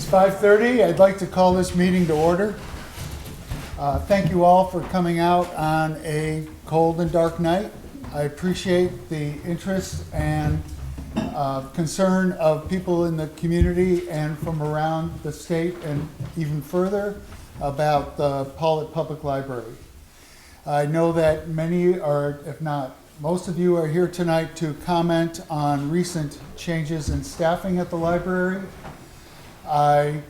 5:30. I'd like to call this meeting to order. Thank you all for coming out on a cold and dark night. I appreciate the interest and concern of people in the community and from around the state and even further about the Pawlet Public Library. I know that many are, if not most of you, are here tonight to comment on recent changes in staffing at the library. I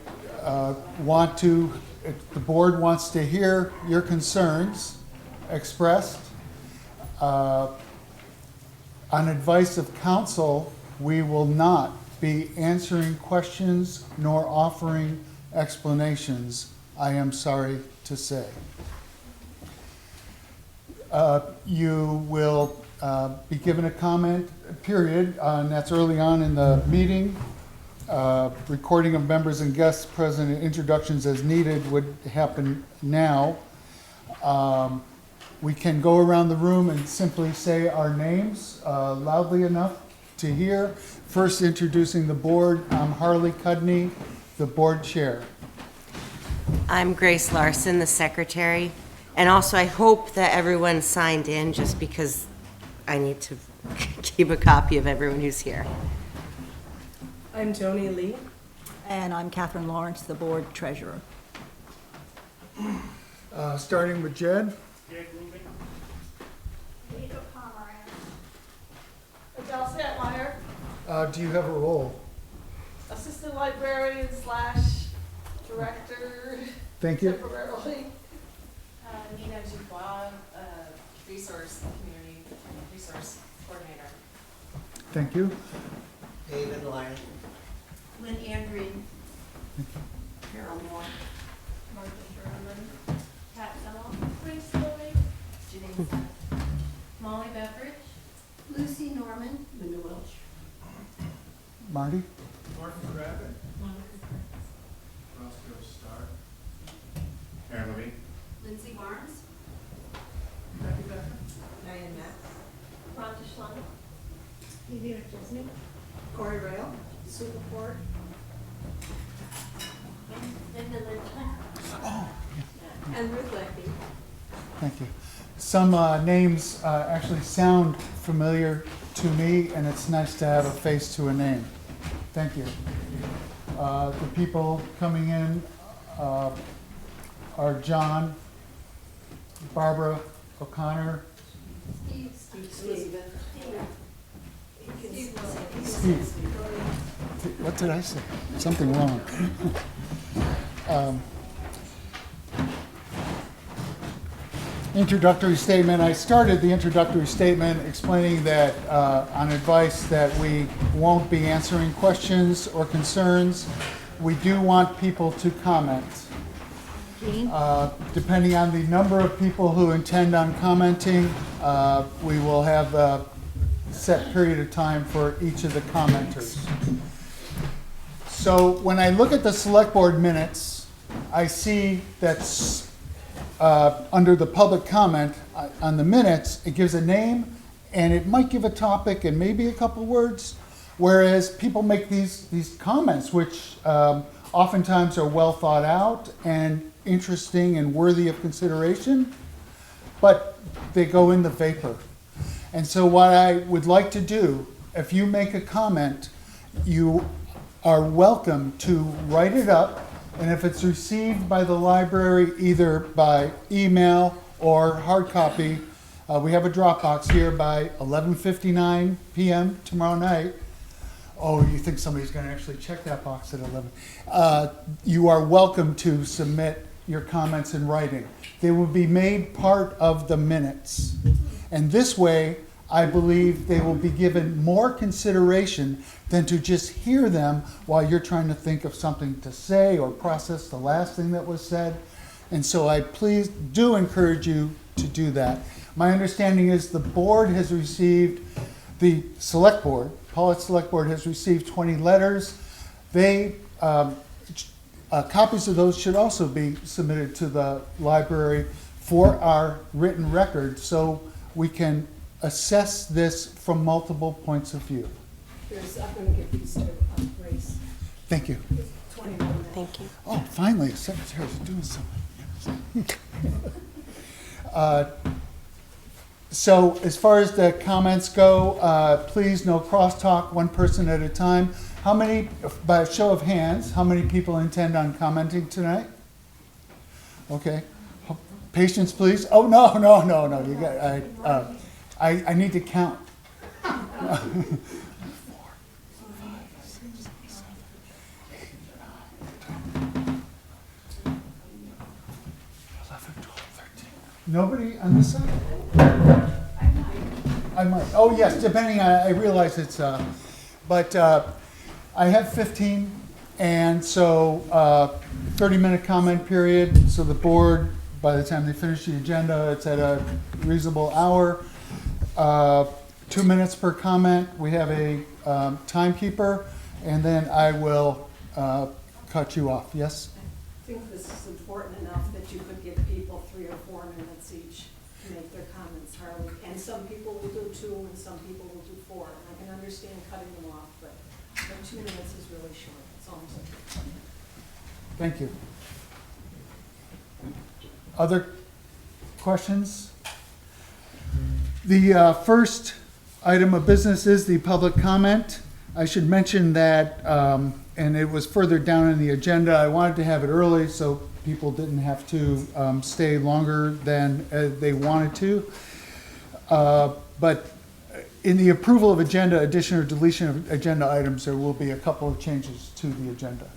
the board wants to hear your concerns expressed. On advice of counsel, we will not be answering questions nor offering explanations, I am sorry to say. You will be given a comment period, and that's early on in the meeting. Recording of members and guests present and introductions as needed would happen now. We can go around the room and simply say our names loudly enough to hear. First, introducing the board, I'm Harley Cudney, the board chair. I'm Grace Larson, the secretary. And also, I hope that everyone signed in just because I need to keep a copy of everyone who's here. I'm Joni Lee. And I'm Catherine Lawrence, the board treasurer. Starting with Jed. Jed Rubin. Rita Pomeranz. Adele Satmeyer, Do you have a role? assistant librarian / director Thank you. temporarily. Nina Dubois, community resource coordinator. Thank you. David Lyon. Lynn Andrew. Carol Moore. Martha Sherman. Pat Sennell. Grace Lloyd. Janine Sun. Molly Beveridge. Lucy Norman. Linda Welch. Marty? Martin Rabbit. Roscoe Starr. Aaron Levine. Lindsay Barnes. Becky Becker. Diane Max. Rhonda Schlund. Evie McChesney. Corey Rail. Sue Laporte. Linda Lynch. And Ruth Leckie. Thank you. Some names actually sound familiar to me, and it's nice to have a face to a name. Thank you. The people coming in are John, Barbara O'Connor, Steve. Steve. What did I say? Something wrong. Introductory statement. I started the introductory statement explaining that on advice that we won't be answering questions or concerns. We do want people to comment. Depending on the number of people who intend on commenting, we will have a set period of time for each of the commenters. So when I look at the select board minutes, I see that under the public comment on the minutes, it gives a name and it might give a topic and maybe a couple words, whereas people make these comments, which oftentimes are well thought out and interesting and worthy of consideration, but they go in the vapor. And so what I would like to do, if you make a comment, you are welcome to write it up, and if it's received by the library either by email or hard copy, we have a Dropbox here by 11:59 p.m. tomorrow night. Oh, you think somebody's going to actually check that box at 11? You are welcome to submit your comments in writing. They will be made part of the minutes. And this way, I believe they will be given more consideration than to just hear them while you're trying to think of something to say or process the last thing that was said. And so I please do encourage you to do that. My understanding is the board has received, the select board, Pawlet Select Board has received 20 letters. They, copies of those should also be submitted to the library for our written record so we can assess this from multiple points of view. I'm going to give these to Grace. Thank you. Thank you. Oh, finally, a secretary's doing something. Uh, So as far as the comments go, please no crosstalk, one person at a time. How many, by a show of hands, how many people intend on commenting tonight? Okay. Patience, please. Oh, no, you got, I need to count. 4, 5, 6, 7, 8, 9, 10, 11, 12, 13. Nobody on this side? I might. Oh, yes, depending on, I realize it's, but I have 15, and so 30-minute comment period, so the board, by the time they finish the agenda, it's at a reasonable hour. 2 minutes per comment. We have a timekeeper, and then I will cut you off. Yes? I think this is important enough that you could give people 3 or 4 minutes each to make their comments, Harley. And some people will do 2 and some people will do 4. And I can understand cutting them off, but 2 minutes is really short. That's all I'm saying. Thank you. Other questions? The first item of business is the public comment. I should mention that, and it was further down in the agenda, I wanted to have it early so people didn't have to stay longer than they wanted to. But in the approval of agenda, addition or deletion of agenda items, there will be a couple of changes to the agenda.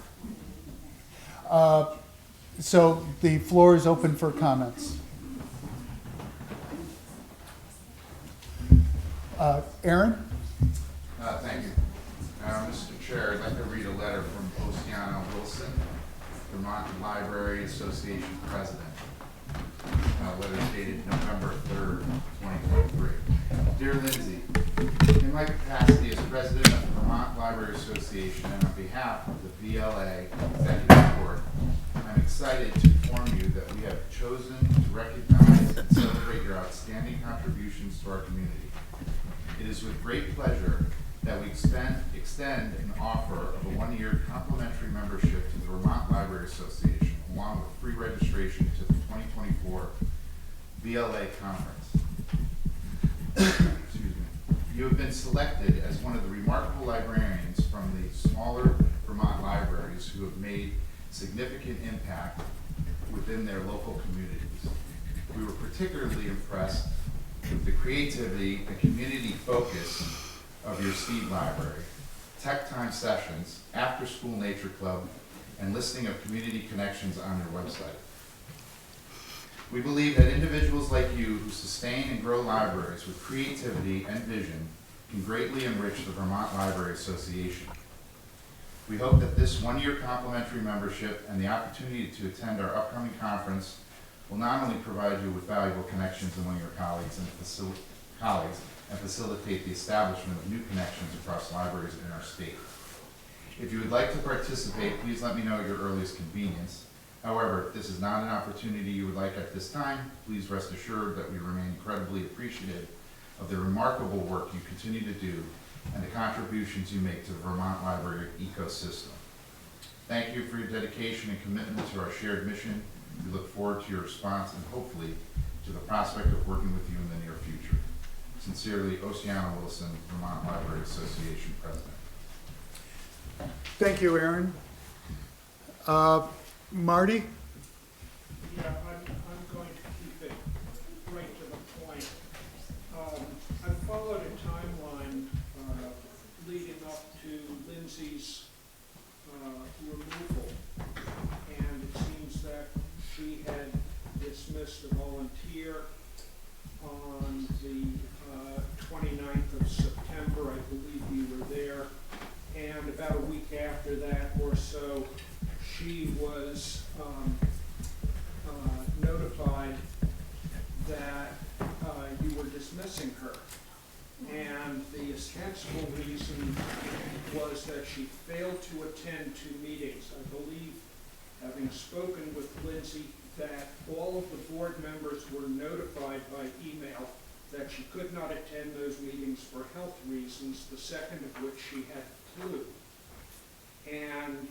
So the floor is open for comments. Aaron? Thank you. Mr. Chair, I'd like to read a letter from Oceana Wilson, Vermont Library Association President. Letter dated November 3rd, 2023. Dear Lindsay, in my capacity as President of the Vermont Library Association and on behalf of the VLA Executive Board, I'm excited to inform you that we have chosen to recognize and celebrate your outstanding contributions to our community. It is with great pleasure that we extend an offer of a 1-year complimentary membership to the Vermont Library Association, along with free registration to the 2024 VLA Conference. Excuse me. You have been selected as one of the remarkable librarians from the smaller Vermont libraries who have made significant impact within their local communities. We were particularly impressed with the creativity and community focus of your Steed Library, tech time sessions, after-school nature club, and listing of community connections on your website. We believe that individuals like you who sustain and grow libraries with creativity and vision can greatly enrich the Vermont Library Association. We hope that this 1-year complimentary membership and the opportunity to attend our upcoming conference will not only provide you with valuable connections among your colleagues and facilitate the establishment of new connections across libraries in our state. If you would like to participate, please let me know at your earliest convenience. However, if this is not an opportunity you would like at this time, please rest assured that we remain incredibly appreciative of the remarkable work you continue to do and the contributions you make to the Vermont Library ecosystem. Thank you for your dedication and commitment to our shared mission. We look forward to your response and hopefully to the prospect of working with you in the near future. Sincerely, Oceana Wilson, Vermont Library Association President. Thank you, Aaron. Marty? Yeah, I'm going to keep it right to the point. I've followed a timeline leading up to Lindsay's removal, and it seems that she had dismissed a volunteer on the 29th of September. I believe you were there, and about a week after that or so, she was notified that you were dismissing her. And the ostensible reason was that she failed to attend 2 meetings. I believe, having spoken with Lindsay, that all of the board members were notified by email that she could not attend those meetings for health reasons, the second of which she had flu. And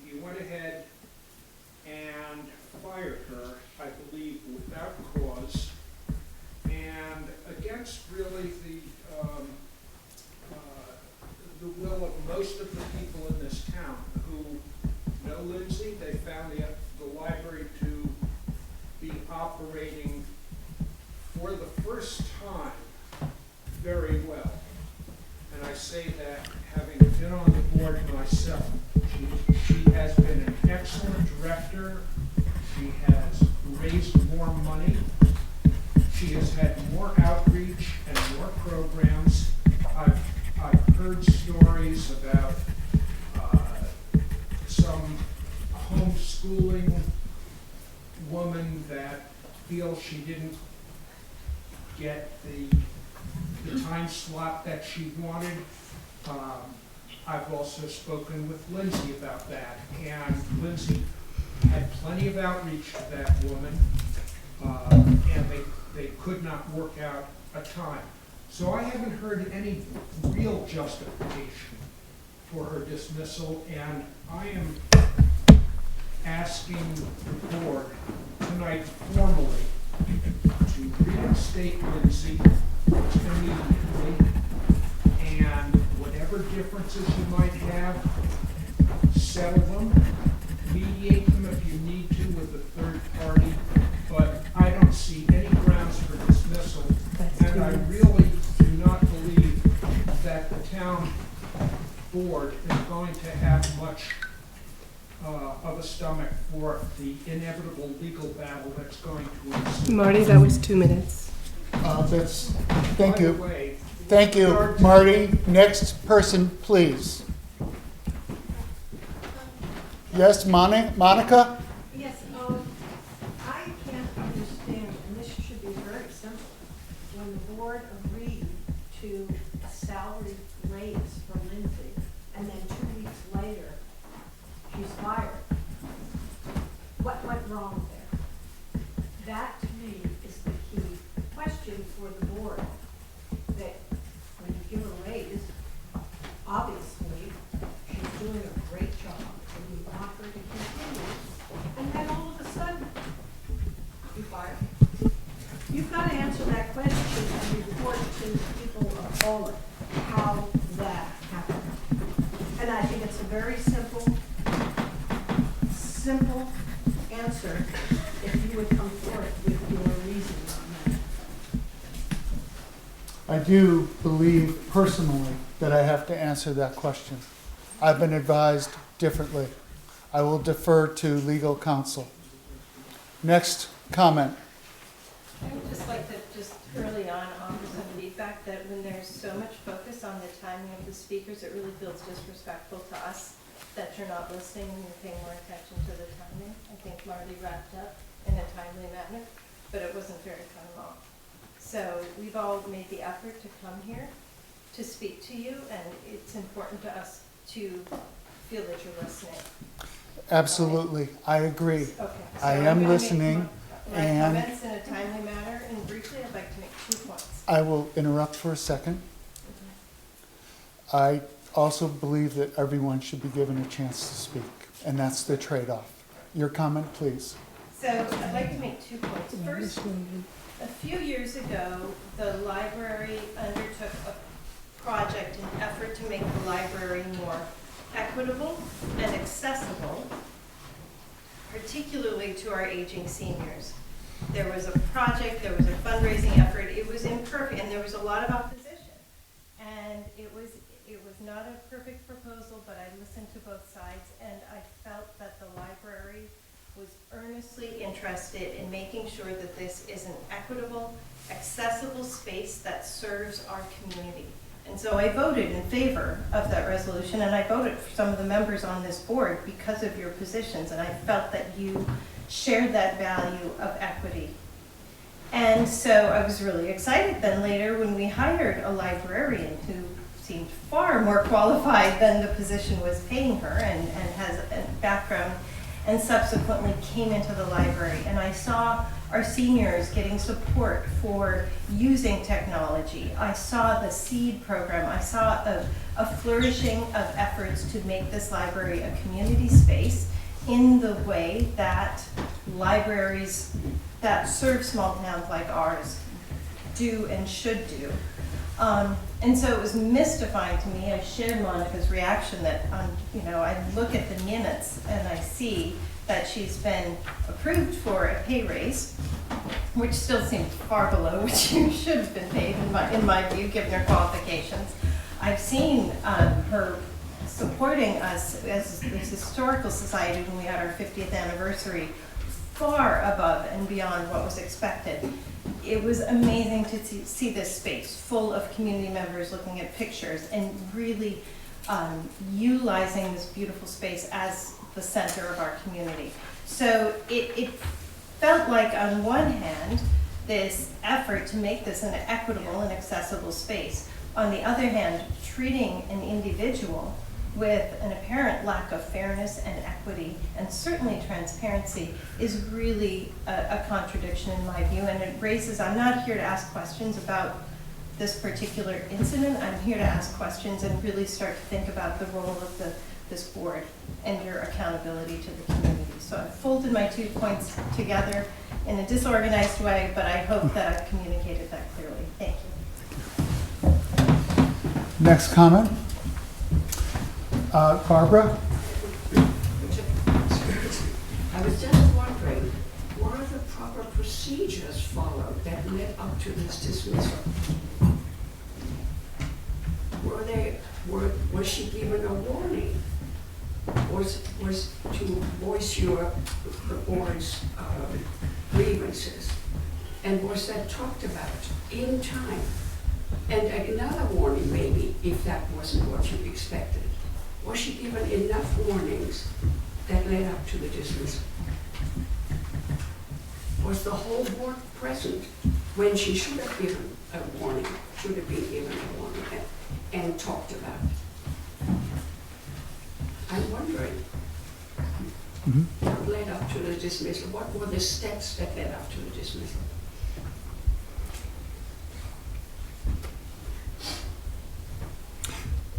most of the people in this town who know Lindsay, they found the library to be operating for the first time very well. And I say that having been on the board myself. She has been an excellent director. She has raised more money. She has had more outreach and more programs. I've heard stories about some homeschooling woman that feels she didn't get the time slot that she wanted. I've also spoken with Lindsay about that, and Lindsay had plenty of outreach to that woman, and they could not work out a time. So I haven't heard any real justification for her dismissal, and I am asking the board tonight formally to reinstate Lindsay immediately, and whatever differences you might have, settle them, mediate them if you need to with a third party, but I don't see any grounds for dismissal, and I really do not believe that the town board is going to have much of a stomach for the inevitable legal battle that's going to ensue. Marty, that was 2 minutes. Thank By the you. way, Thank you, regard to- Marty. Next person, please. Yes, Monica? Yes, I can't understand, and this should be very simple, when the board agreed to a salary raise for Lindsay, and then 2 weeks later, she's fired. What went wrong there? That, to me, is the key question for the board, that when you give a raise, obviously, she's doing a great job, and you want her to continue, and then all of a sudden, you fire her. You've got to answer that question and report to the people of Pawlet how that happened. And I think it's a very simple answer if you would come forth with your reasoning on that. I do believe personally that I have to answer that question. I've been advised differently. I will defer to legal counsel. Next comment. I would just like to, just early on, offer some feedback that when there's so much focus on the timing of the speakers, it really feels disrespectful to us that you're not listening and you're paying more attention to the timing. I think Marty wrapped up in a timely manner, but it wasn't very time long. So we've all made the effort to come here to speak to you, and it's important to us to feel that you're listening. Absolutely, I agree. Okay. So I I'm am gonna make listening, my and comments in a timely manner, and briefly, I'd like to make 2 points. I will interrupt for a second. I also believe that everyone should be given a chance to speak, and that's the trade-off. Your comment, please. So I'd like to make 2 points. First, a few years ago, the library undertook a project, an effort to make the library more equitable and accessible, particularly to our aging seniors. There was a project, there was a fundraising effort, it was imperfect, and there was a lot of opposition. And it was not a perfect proposal, but I listened to both sides, and I felt that the library was earnestly interested in making sure that this is an equitable, accessible space that serves our community. And so I voted in favor of that resolution, and I voted for some of the members on this board because of your positions, and I felt that you shared that value of equity. And so I was really excited then later when we hired a librarian who seemed far more qualified than the position was paying her, and has a background, and subsequently came into the library. And I saw our seniors getting support for using technology. I saw the SEED program. I saw a flourishing of efforts to make this library a community space in the way that libraries that serve small towns like ours do and should do. And so it was mystifying to me. I shared Monica's reaction that, I look at the minutes and I see that she's been approved for a pay raise, which still seems far below what she should have been paid in my view, given her qualifications. I've seen her supporting us as this historical society when we had our 50th anniversary, far above and beyond what was expected. It was amazing to see this space full of community members looking at pictures and really utilizing this beautiful space as the center of our community. So it felt like, on one hand, this effort to make this an equitable and accessible space. On the other hand, treating an individual with an apparent lack of fairness and equity, and certainly transparency, is really a contradiction in my view. And it raises, I'm not here to ask questions about this particular incident. I'm here to ask questions and really start to think about the role of this board and your accountability to the community. So I've folded my 2 points together in a disorganized way, but I hope that I've communicated that clearly. Thank you. Next comment? Barbara? I was just wondering, what are the proper procedures followed that led up to this dismissal? Was she given a warning? Was to voice the board's grievances? And was that talked about in time? And another warning maybe, if that wasn't what you expected. Was she given enough warnings that led up to the dismissal? Was the whole board present when she should have given a warning, should have been given a warning and talked about? I'm wondering what led up to the dismissal? What were the steps that led up to the dismissal?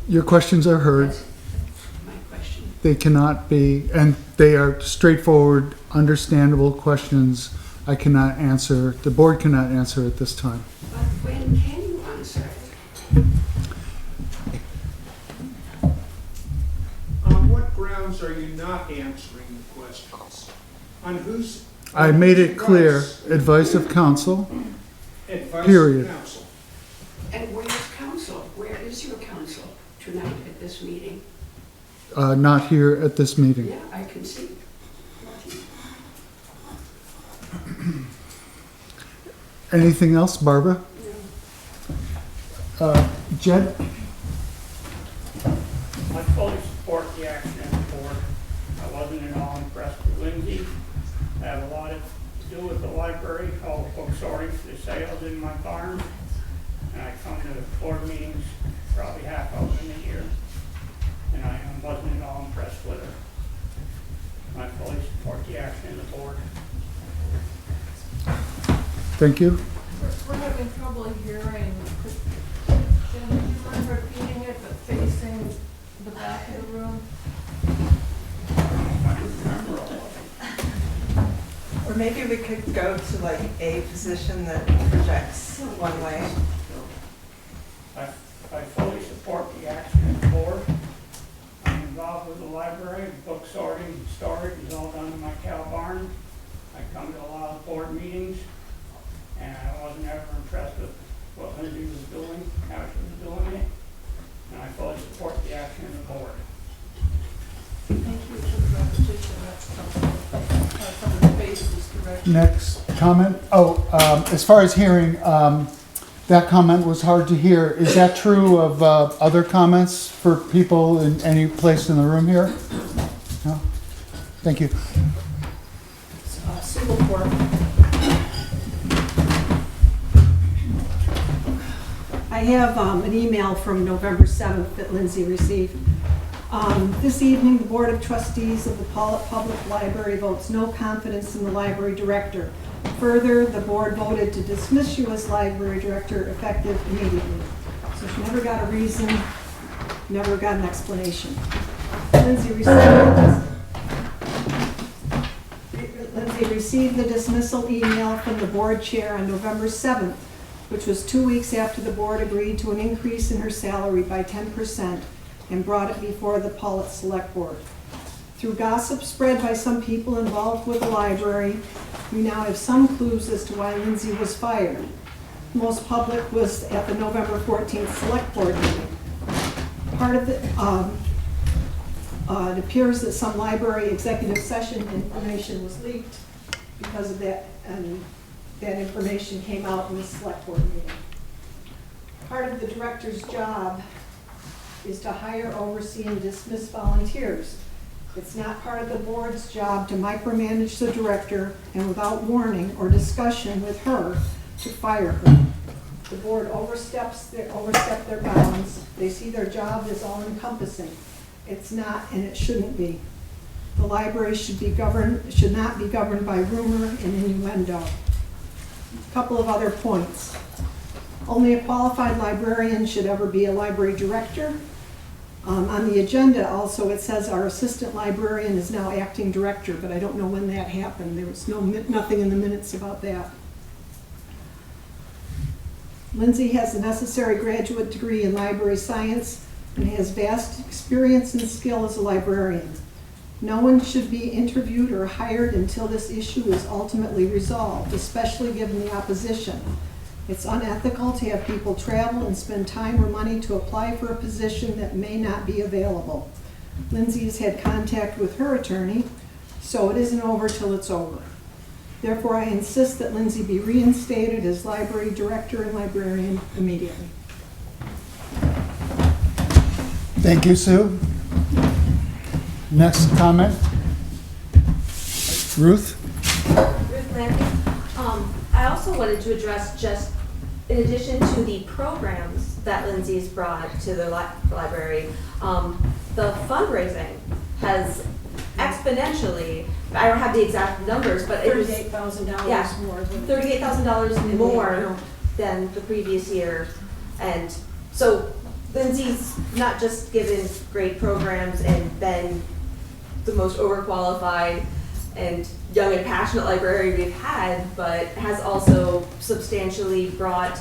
Your questions are heard. That's my question. They cannot be, and they are straightforward, understandable questions I cannot answer, the board cannot answer at this time. But when can you answer it? On what grounds are you not answering the questions? On whose? I made it clear, advice of counsel, Advice period. of counsel. And where is counsel? Where is your counsel tonight at this meeting? Not here at this meeting. Yeah, I can see. Anything else, Barbara? Jed? I fully support the action of the board. I wasn't at all impressed with Lindsay. I have a lot to do with the library, all the book sorting for the sales in my barn. And I come to board meetings probably half of them a year. And I wasn't at all impressed with her. I fully support the action of the board. Thank you. We're having trouble hearing. Jen, would you mind repeating it, but facing the back of the room? Or maybe we could go to like a position that projects one way. I fully support the action of the board. I'm involved with the library, book sorting and storage is all done in my cow barn. I come to a lot of board meetings, and I wasn't ever impressed with what Lindsay was doing, how she was doing it, and I fully support the action of the board. Thank you for the repetition, that's something, some of the basis direction. Next comment. As far as hearing, that comment was hard to hear. Is that true of other comments for people in any place in the room here? No? Thank you. Civil court. I have an email from November 7th that Lindsay received. This evening, the Board of Trustees of the Pawlet Public Library votes no confidence in the library director. Further, the board voted to dismiss you as library director effective immediately. So she never got a reason, never got an explanation. Lindsay received the dismissal email from the board chair on November 7th, which was 2 weeks after the board agreed to an increase in her salary by 10% and brought it before the Pawlet Select Board. Through gossip spread by some people involved with the library, we now have some clues as to why Lindsay was fired. Most public was at the November 14th Select Board meeting. Part of it appears that some library executive session information was leaked because of that, and that information came out in the Select Board meeting. Part of the director's job is to hire, oversee, and dismiss volunteers. It's not part of the board's job to micromanage the director and without warning or discussion with her to fire her. The board overstep their bounds. They see their job as all encompassing. It's not, and it shouldn't be. The library should not be governed by rumor and innuendo. A couple of other points. Only a qualified librarian should ever be a library director. On the agenda also it says our assistant librarian is now acting director, but I don't know when that happened. There was nothing in the minutes about that. Lindsay has the necessary graduate degree in library science and has vast experience and skill as a librarian. No one should be interviewed or hired until this issue is ultimately resolved, especially given the opposition. It's unethical to have people travel and spend time or money to apply for a position that may not be available. Lindsay has had contact with her attorney, so it isn't over till it's over. Therefore, I insist that Lindsay be reinstated as library director and librarian immediately. Thank you, Sue. Next comment. Ruth? Ruth Landry. I also wanted to address, just in addition to the programs that Lindsay's brought to the library, the fundraising has exponentially, I don't have the exact numbers, but it was $38,000 more. $38,000 more than the previous year. And so Lindsay's not just given great programs and been the most overqualified and young and passionate librarian we've had, but has also substantially brought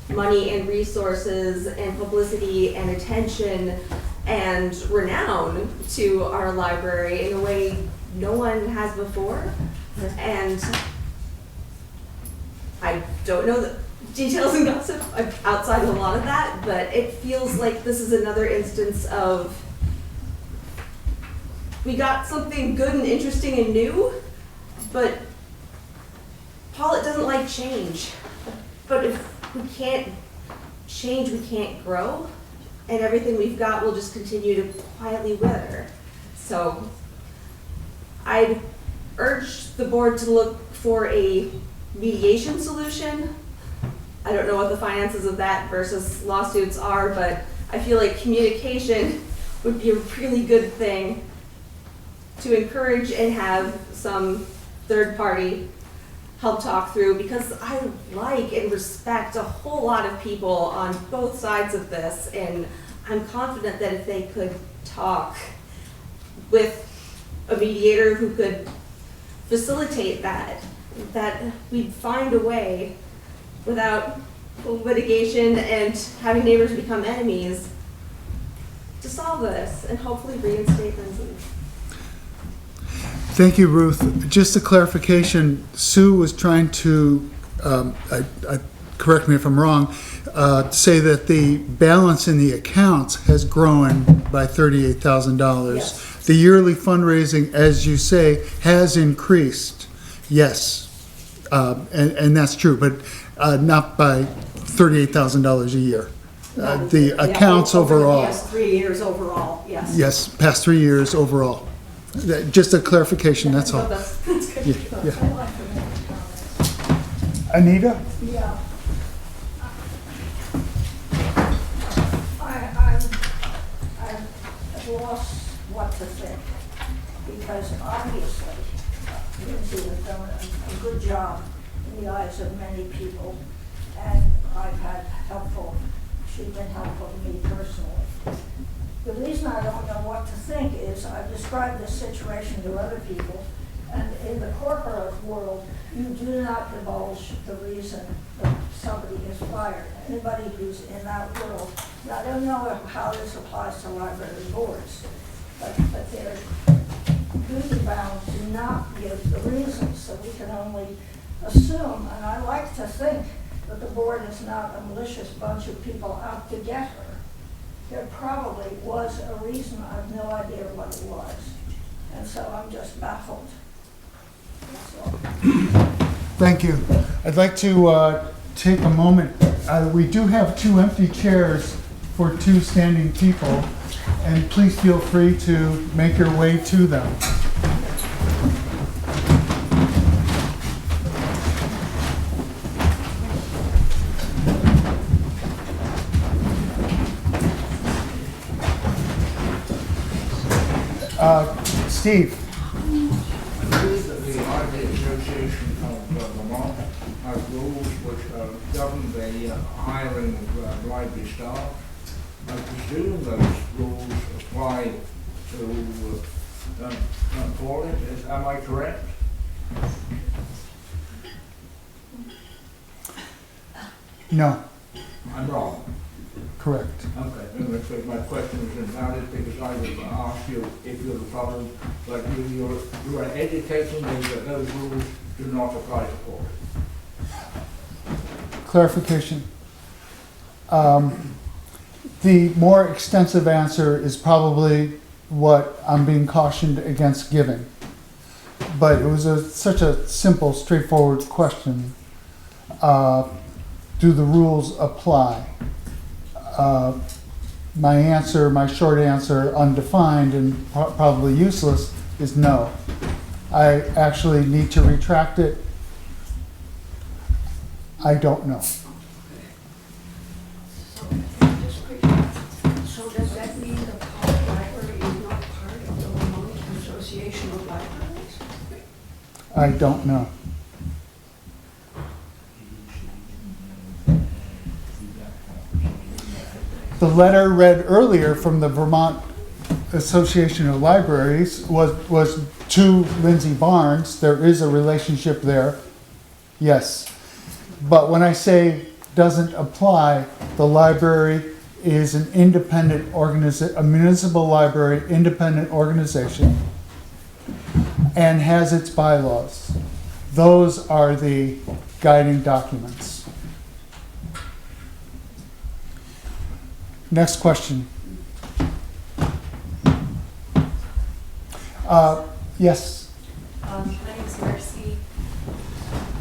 money and resources and publicity and attention and renown to our library in a way no one has before. And I don't know the details and gossip outside of a lot of that, but it feels like this is another instance of we got something good and interesting and new, but Pawlet doesn't like change. But if we can't change, we can't grow, and everything we've got will just continue to quietly wither. So I'd urge the board to look for a mediation solution. I don't know what the finances of that versus lawsuits are, but I feel like communication would be a really good thing to encourage and have some third party help talk through, because I like and respect a whole lot of people on both sides of this, and I'm confident that if they could talk with a mediator who could facilitate that we'd find a way without litigation and having neighbors become enemies to solve this and hopefully reinstate Lindsay. Thank you, Ruth. Just a clarification, Sue was trying to, correct me if I'm wrong, say that the balance in the accounts has grown by $38,000. Yes. The yearly fundraising, as you say, has increased. Yes, and that's true, but not by $38,000 a year. The accounts overall. The past 3 years overall, yes. Yes, past 3 years overall. Just a clarification, that's all. That's good. Yeah. Anita? Yeah. I've lost what to think, because obviously Lindsay has done a good job in the eyes of many people, and she's been helpful to me personally. The reason I don't know what to think is I've described this situation to other people, and in the corporate world, you do not divulge the reason that somebody is fired. Anybody who's in that world, and I don't know how this applies to library boards, but they're duty bound to not give the reasons, so we can only assume, and I like to think that the board is not a malicious bunch of people out to get her. There probably was a reason, I have no idea what it was. And so I'm just baffled. That's all. Thank you. I'd like to take a moment. We do have 2 empty chairs for 2 standing people, and please feel free to make your way to them. Steve. I believe that the Library Association of Vermont has rules which govern the hiring of library staff. I presume those rules apply to Pawlet. Am I correct? No, I'm wrong. correct. Okay, then my question is invalid because I would ask you if you're followed, but you are educating me that those rules do not apply to Pawlet. Clarification. The more extensive answer is probably what I'm being cautioned against giving. But it was such a simple, straightforward question. Do the rules apply? My short answer, undefined and probably useless, is no. I actually need to retract it. I don't know. So does that mean the Pawlet Library is not part of the Vermont Association of Libraries? I don't know. The letter read earlier from the Vermont Association of Libraries was to Lindsay Barnes. There is a relationship there, yes. But when I say doesn't apply, the library is an independent organization, a municipal library, independent organization, and has its bylaws. Those are the guiding documents. Next question. Yes. My name is Mercy.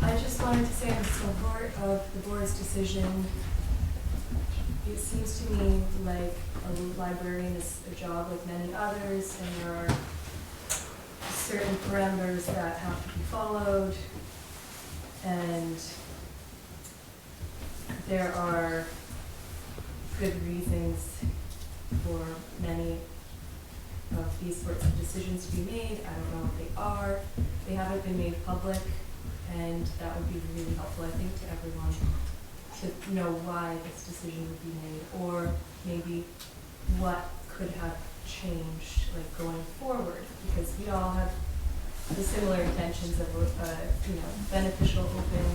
I just wanted to say in support of the board's decision, it seems to me like a librarian is a job like many others, and there are certain parameters that have to be followed, and there are good reasons for many of these sorts of decisions to be made. I don't know what they are. They haven't been made public, and that would be really helpful, I think, to everyone to know why this decision would be made, or maybe what could have changed, like going forward, because we all have the similar intentions of beneficial, open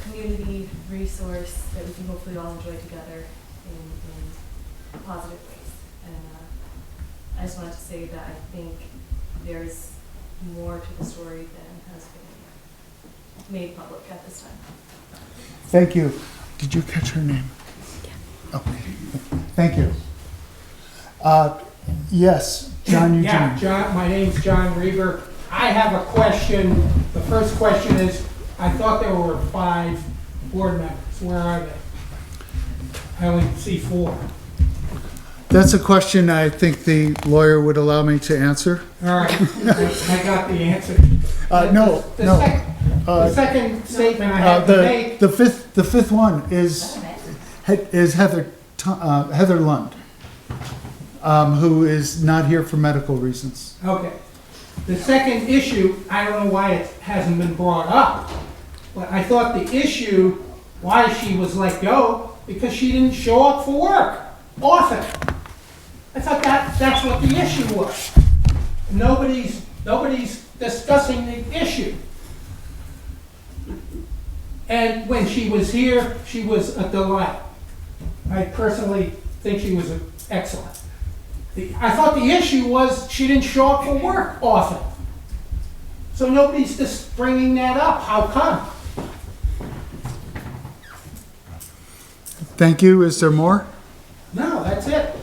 community resource that we can hopefully all enjoy together in positive ways. And I just wanted to say that I think there's more to the story than has been made public at this time. Thank you. Did you catch her name? Yeah. Okay. Thank you. Yes, John Eugene. Yeah, John, my name's John Reber. I have a question. The first question is, I thought there were 5 board members. Where are they? I only see 4. That's a question I think the lawyer would allow me to answer. All right, I got the answer. No. The second statement I have to make. The fifth one is Heather Lund, who is not here for medical reasons. Okay. The second issue, I don't know why it hasn't been brought up, but I thought the issue, why she was let go, because she didn't show up for work often. I thought that's what the issue was. Nobody's discussing the issue. And when she was here, she was a delight. I personally think she was excellent. I thought the issue was she didn't show up for work often. So nobody's just bringing that up. How come? Thank you. Is there more? No, that's it.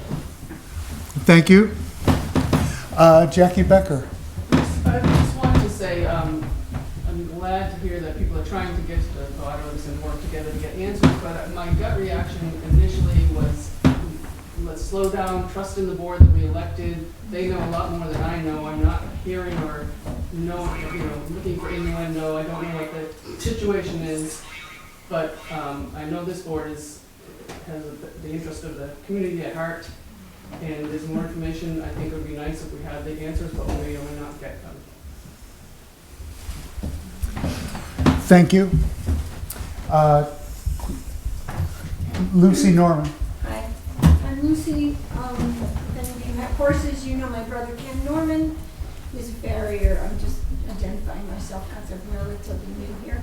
Thank you. Jackie Becker. I just wanted to say, I'm glad to hear that people are trying to get to the bottom of this and work together to get answers, but my gut reaction initially was, let's slow down, trust in the board that we elected. They know a lot more than I know. I'm not hearing or looking for innuendo. I don't know what the situation is, but I know this board has the interest of the community at heart, and there's more information. I think it would be nice if we had the answers, but we may or may not get them. Thank you. Lucy Norman. Hi, I'm Lucy. If you have horses, you know my brother Ken Norman is a farrier. I'm just identifying myself as a relatively new here.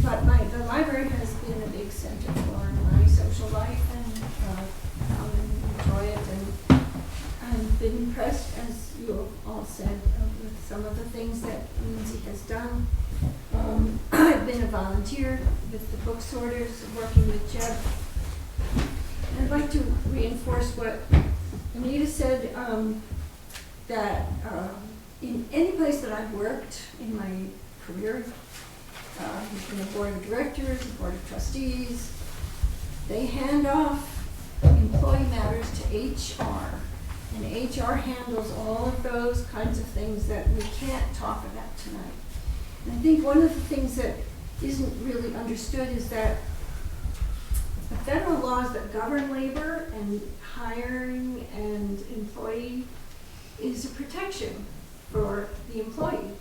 But the library has been a big center for my social life, and come and enjoy it. And I've been impressed, as you have all said, with some of the things that Lindsay has done. I've been a volunteer with the book sorters, working with Jeb. And I'd like to reinforce what Anita said, that in any place that I've worked in my career, in the board of directors, the board of trustees, they hand off employee matters to HR. And HR handles all of those kinds of things that we can't talk about tonight. And I think one of the things that isn't really understood is that the federal laws that govern labor and hiring and employee is a protection for the employee,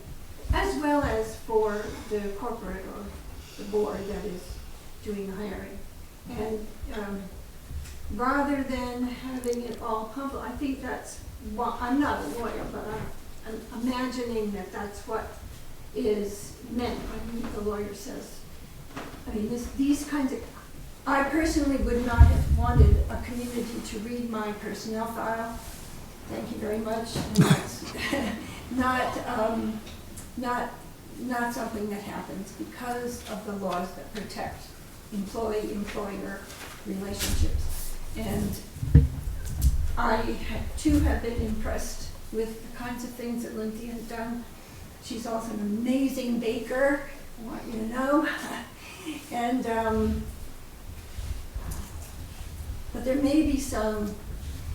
as well as for the corporate or the board that is doing the hiring. And rather than having it all public, I think that's what, I'm not a lawyer, but I'm imagining that that's what is meant when the lawyer says. I mean, these kinds of, I personally would not have wanted a community to read my personnel file. Thank you very much. And that's not something that happens because of the laws that protect employee-employer relationships. And I too have been impressed with the kinds of things that Lindsay has done. She's also an amazing baker, I want you to know. And but there may be some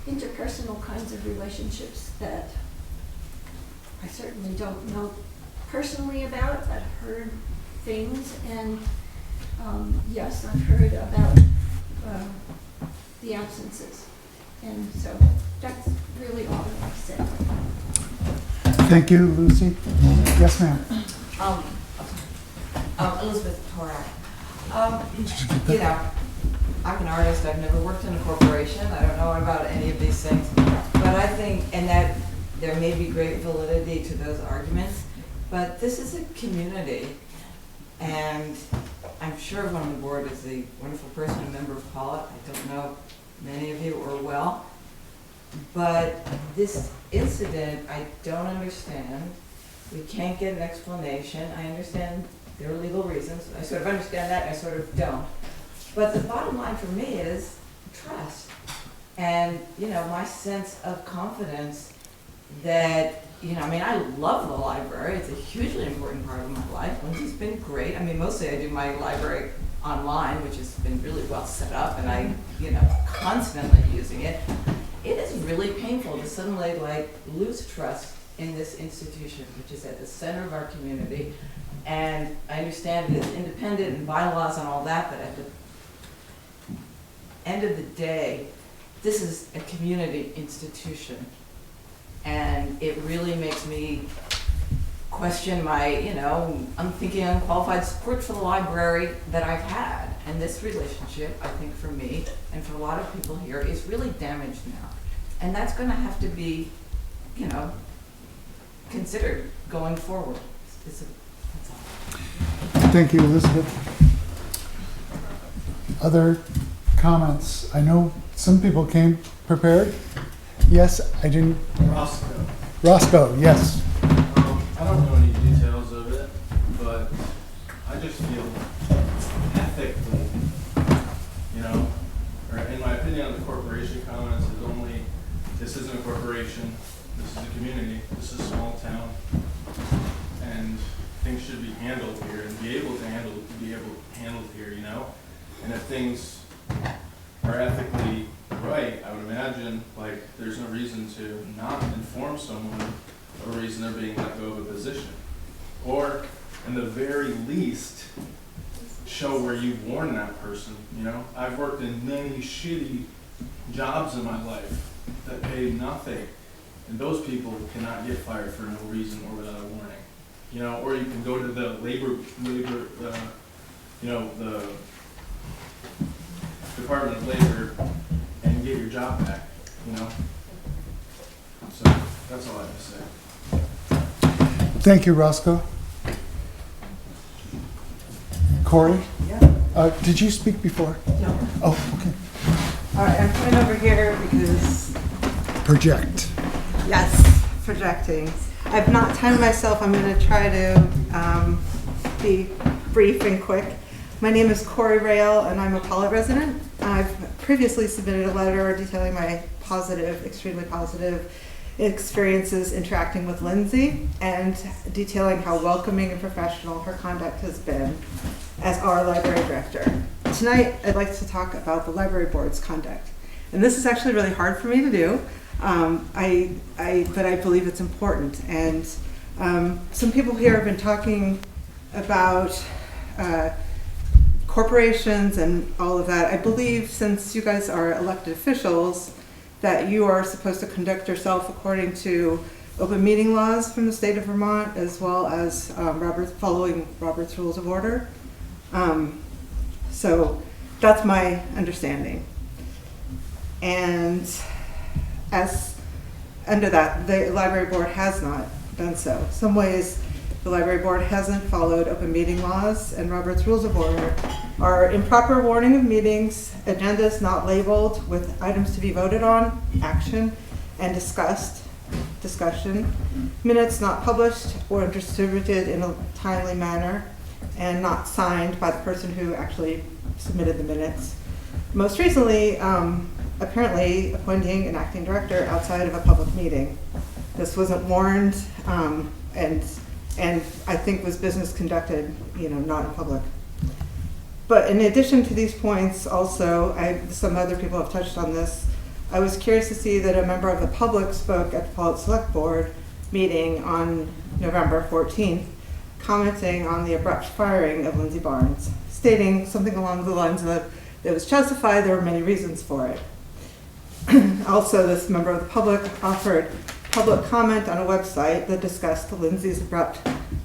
interpersonal kinds of relationships that I certainly don't know personally about. I've heard things, and yes, I've heard about the absences. And so that's really all that I've said. Thank you, Lucy. Yes, ma'am. Elizabeth Torak. I'm an artist. I've never worked in a corporation. I don't know about any of these things. But I think, and that there may be great validity to those arguments, but this is a community. And I'm sure everyone on the board is a wonderful person, a member of Pawlet. I don't know many of you or well. But this incident, I don't understand. We can't get an explanation. I understand there are legal reasons. I sort of understand that, and I sort of don't. But the bottom line for me is trust. And, my sense of confidence that, I love the library. It's a hugely important part of my life. Lindsay's been great. Mostly I do my library online, which has been really well set up, and I, constantly using it. It is really painful to suddenly, lose trust in this institution, which is at the center of our community. And I understand it's independent and bylaws and all that, but at the end of the day, this is a community institution. And it really makes me question my, unthinking, unqualified support for the library that I've had. And this relationship, I think for me and for a lot of people here, is really damaged now. And that's going to have to be, considered going forward. That's all. Thank you, Elizabeth. Other comments? I know some people came prepared. Yes, I didn't. Roscoe. Roscoe, yes. I don't know any details of it, but I just feel ethically, or in my opinion on the corporation comments is only, this isn't a corporation, this is a community, this is a small town, and things should be handled here and be able to handle here, and if things are ethically right, I would imagine, like, there's no reason to not inform someone of a reason they're being let go of a position. Or, in the very least, show where you've warned that person, I've worked in many shitty jobs in my life that pay nothing, and those people cannot get fired for no reason or without a warning. Or you can go to the the Department of Labor and get your job back, So, that's all I have to say. Thank you, Roscoe. Corey? Yeah. Did you speak before? No. Oh, okay. All right, I'm coming over here because, Project. yes, projecting. I've not timed myself. I'm going to try to be brief and quick. My name is Corey Rail, and I'm a Pawlet resident. I've previously submitted a letter detailing my extremely positive experiences interacting with Lindsay and detailing how welcoming and professional her conduct has been as our library director. Tonight, I'd like to talk about the library board's conduct. And this is actually really hard for me to do, but I believe it's important. And some people here have been talking about corporations and all of that. I believe since you guys are elected officials, that you are supposed to conduct yourself according to open meeting laws from the state of Vermont, as well as following Robert's Rules of Order. So that's my understanding. And as under that, the library board has not done so. Some ways the library board hasn't followed open meeting laws and Robert's Rules of Order are improper warning of meetings, agendas not labeled with items to be voted on, action, and discussion, minutes not published or distributed in a timely manner, and not signed by the person who actually submitted the minutes. Most recently, apparently appointing an acting director outside of a public meeting. This wasn't warned, and I think was business conducted, not in public. But in addition to these points, also, some other people have touched on this. I was curious to see that a member of the public spoke at the Pawlet Select Board meeting on November 14th, commenting on the abrupt firing of Lindsay Barnes, stating something along the lines of, it was justified, there were many reasons for it. Also, this member of the public offered public comment on a website that discussed Lindsay's abrupt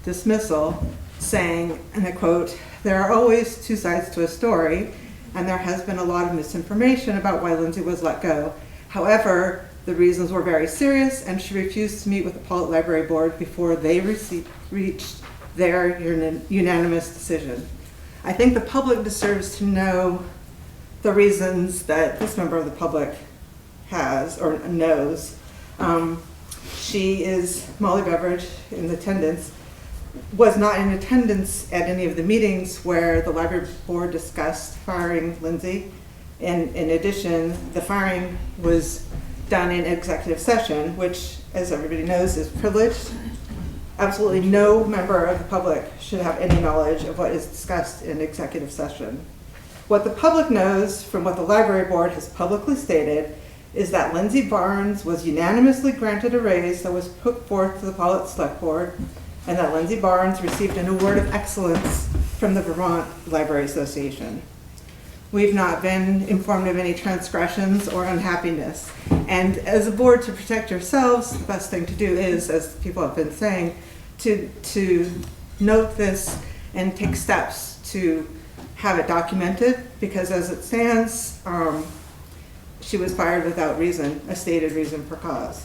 dismissal, saying, and I quote, "There are always two sides to a story, and there has been a lot of misinformation about why Lindsay was let go. However, the reasons were very serious, and she refused to meet with the Pawlet Library Board before they reached their unanimous decision." I think the public deserves to know the reasons that this member of the public has or knows. She is Molly Beveridge in attendance, was not in attendance at any of the meetings where the library board discussed firing Lindsay. And in addition, the firing was done in executive session, which, as everybody knows, is privileged. Absolutely no member of the public should have any knowledge of what is discussed in executive session. What the public knows from what the library board has publicly stated is that Lindsay Barnes was unanimously granted a raise that was put forth to the Pawlet Select Board, and that Lindsay Barnes received an award of excellence from the Vermont Library Association. We've not been informed of any transgressions or unhappiness. And as a board, to protect yourselves, the best thing to do is, as people have been saying, to note this and take steps to have it documented, because as it stands, she was fired without reason, a stated reason for cause.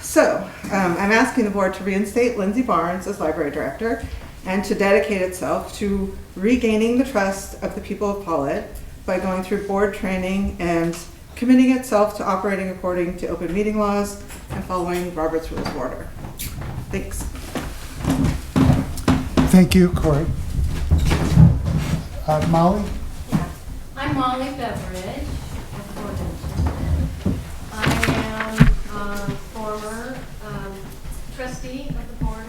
So, I'm asking the board to reinstate Lindsay Barnes as library director and to dedicate itself to regaining the trust of the people of Pawlet by going through board training and committing itself to operating according to open meeting laws and following Robert's Rules of Order. Thanks. Thank you, Corey. Molly? I'm Molly Beveridge. I am a former trustee of the board,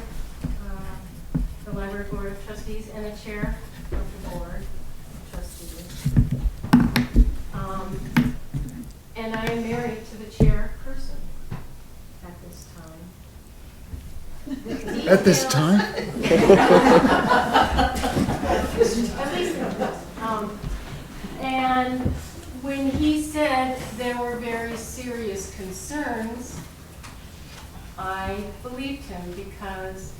the library board of trustees, and the chair of the board of trustees. And I am married to the chairperson at this time. At this time? At least, and when he said there were very serious concerns, I believed him because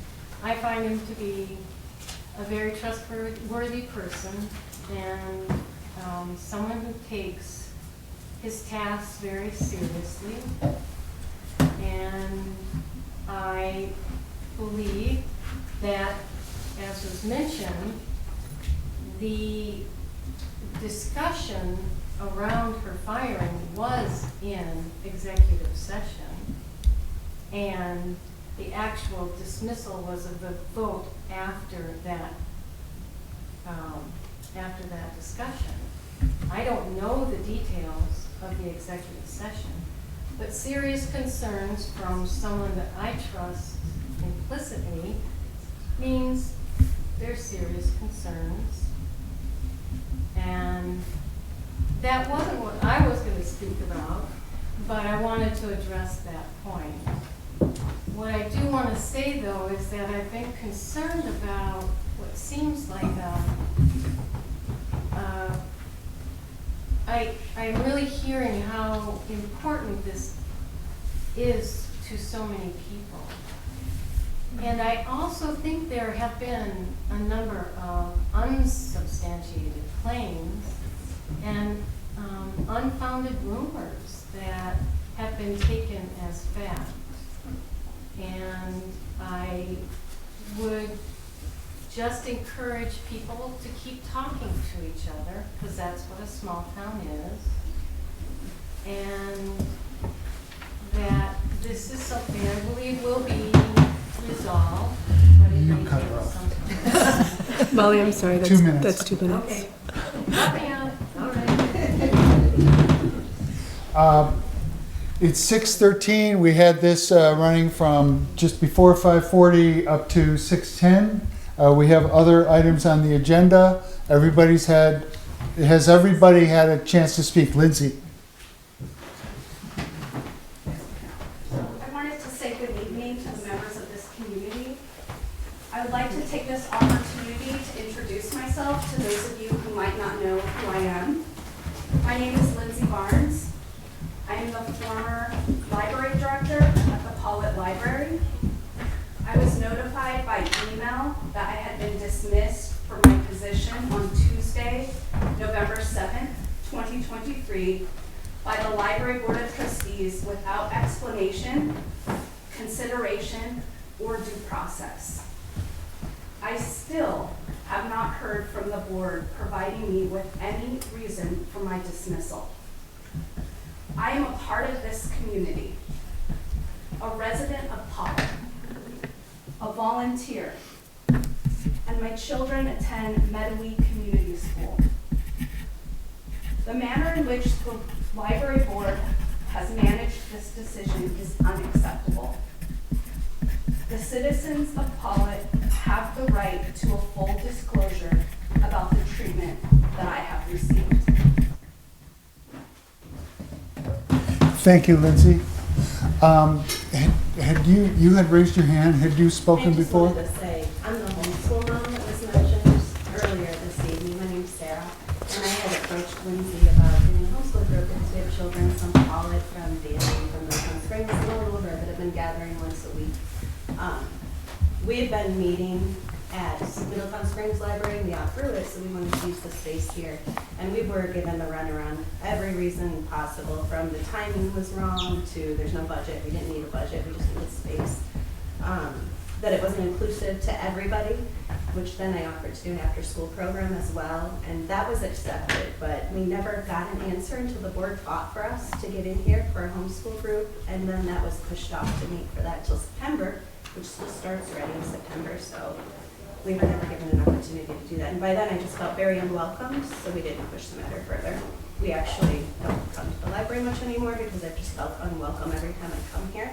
I find him to be a very trustworthy person and someone who takes his tasks very seriously. And I believe that, as was mentioned, the discussion around her firing was in executive session, and the actual dismissal was of the vote after that discussion. I don't know the details of the executive session, but serious concerns from someone that I trust implicitly means there's serious concerns. And that wasn't what I was going to speak about, but I wanted to address that point. What I do want to say, though, is that I've been concerned about what seems like I'm really hearing how important this is to so many people. And I also think there have been a number of unsubstantiated claims and unfounded rumors that have been taken as fact. And I would just encourage people to keep talking to each other, because that's what a small town is. And that this is something I believe will be resolved, but it may take some time. Molly, I'm sorry, that's 2 minutes. That's 2 minutes. Okay. Help me out. All right. It's 6:13. We had this running from just before 5:40 up to 6:10. We have other items on the agenda. Has everybody had a chance to speak? Lindsay? I wanted to say good evening to the members of this community. I would like to take this opportunity to introduce myself to those of you who might not know who I am. My name is Lindsay Barnes. I am the former library director at the Pawlet Library. I was notified by email that I had been dismissed from my position on Tuesday, November 7th, 2023, by the Library Board of Trustees without explanation, consideration, or due process. I still have not heard from the board providing me with any reason for my dismissal. I am a part of this community, a resident of Pawlet, a volunteer, and my children attend Medowee Community School. The manner in which the library board has managed this decision is unacceptable. The citizens of Pawlet have the right to a full disclosure about the treatment that I have received. Thank you, Lindsay. Had you had raised your hand? Had you spoken before? I just wanted to say, I'm the homeschool mom that was mentioned earlier this evening. My name's Sarah, and I had approached Lindsay about doing a homeschool group because we have children from Pawlet, from Daly, from Middletown Springs, and all over that have been gathering once a week. We had been meeting at Middletown Springs Library, and we outgrew it, so we wanted to use the space here. And we were given the runaround, every reason possible, from the timing was wrong to there's no budget, we didn't need a budget, we just needed space. That it wasn't inclusive to everybody. which then I offered to do an after-school program as well, and that was accepted, but we never got an answer until the board fought for us to get in here for a homeschool group, and then that was pushed off to meet for that till September, which school starts already in September, so we were never given an opportunity to do that. And by then, I just felt very unwelcomed, so we didn't push the matter further. We actually don't come to the library much anymore because I've just felt unwelcome every time I come here.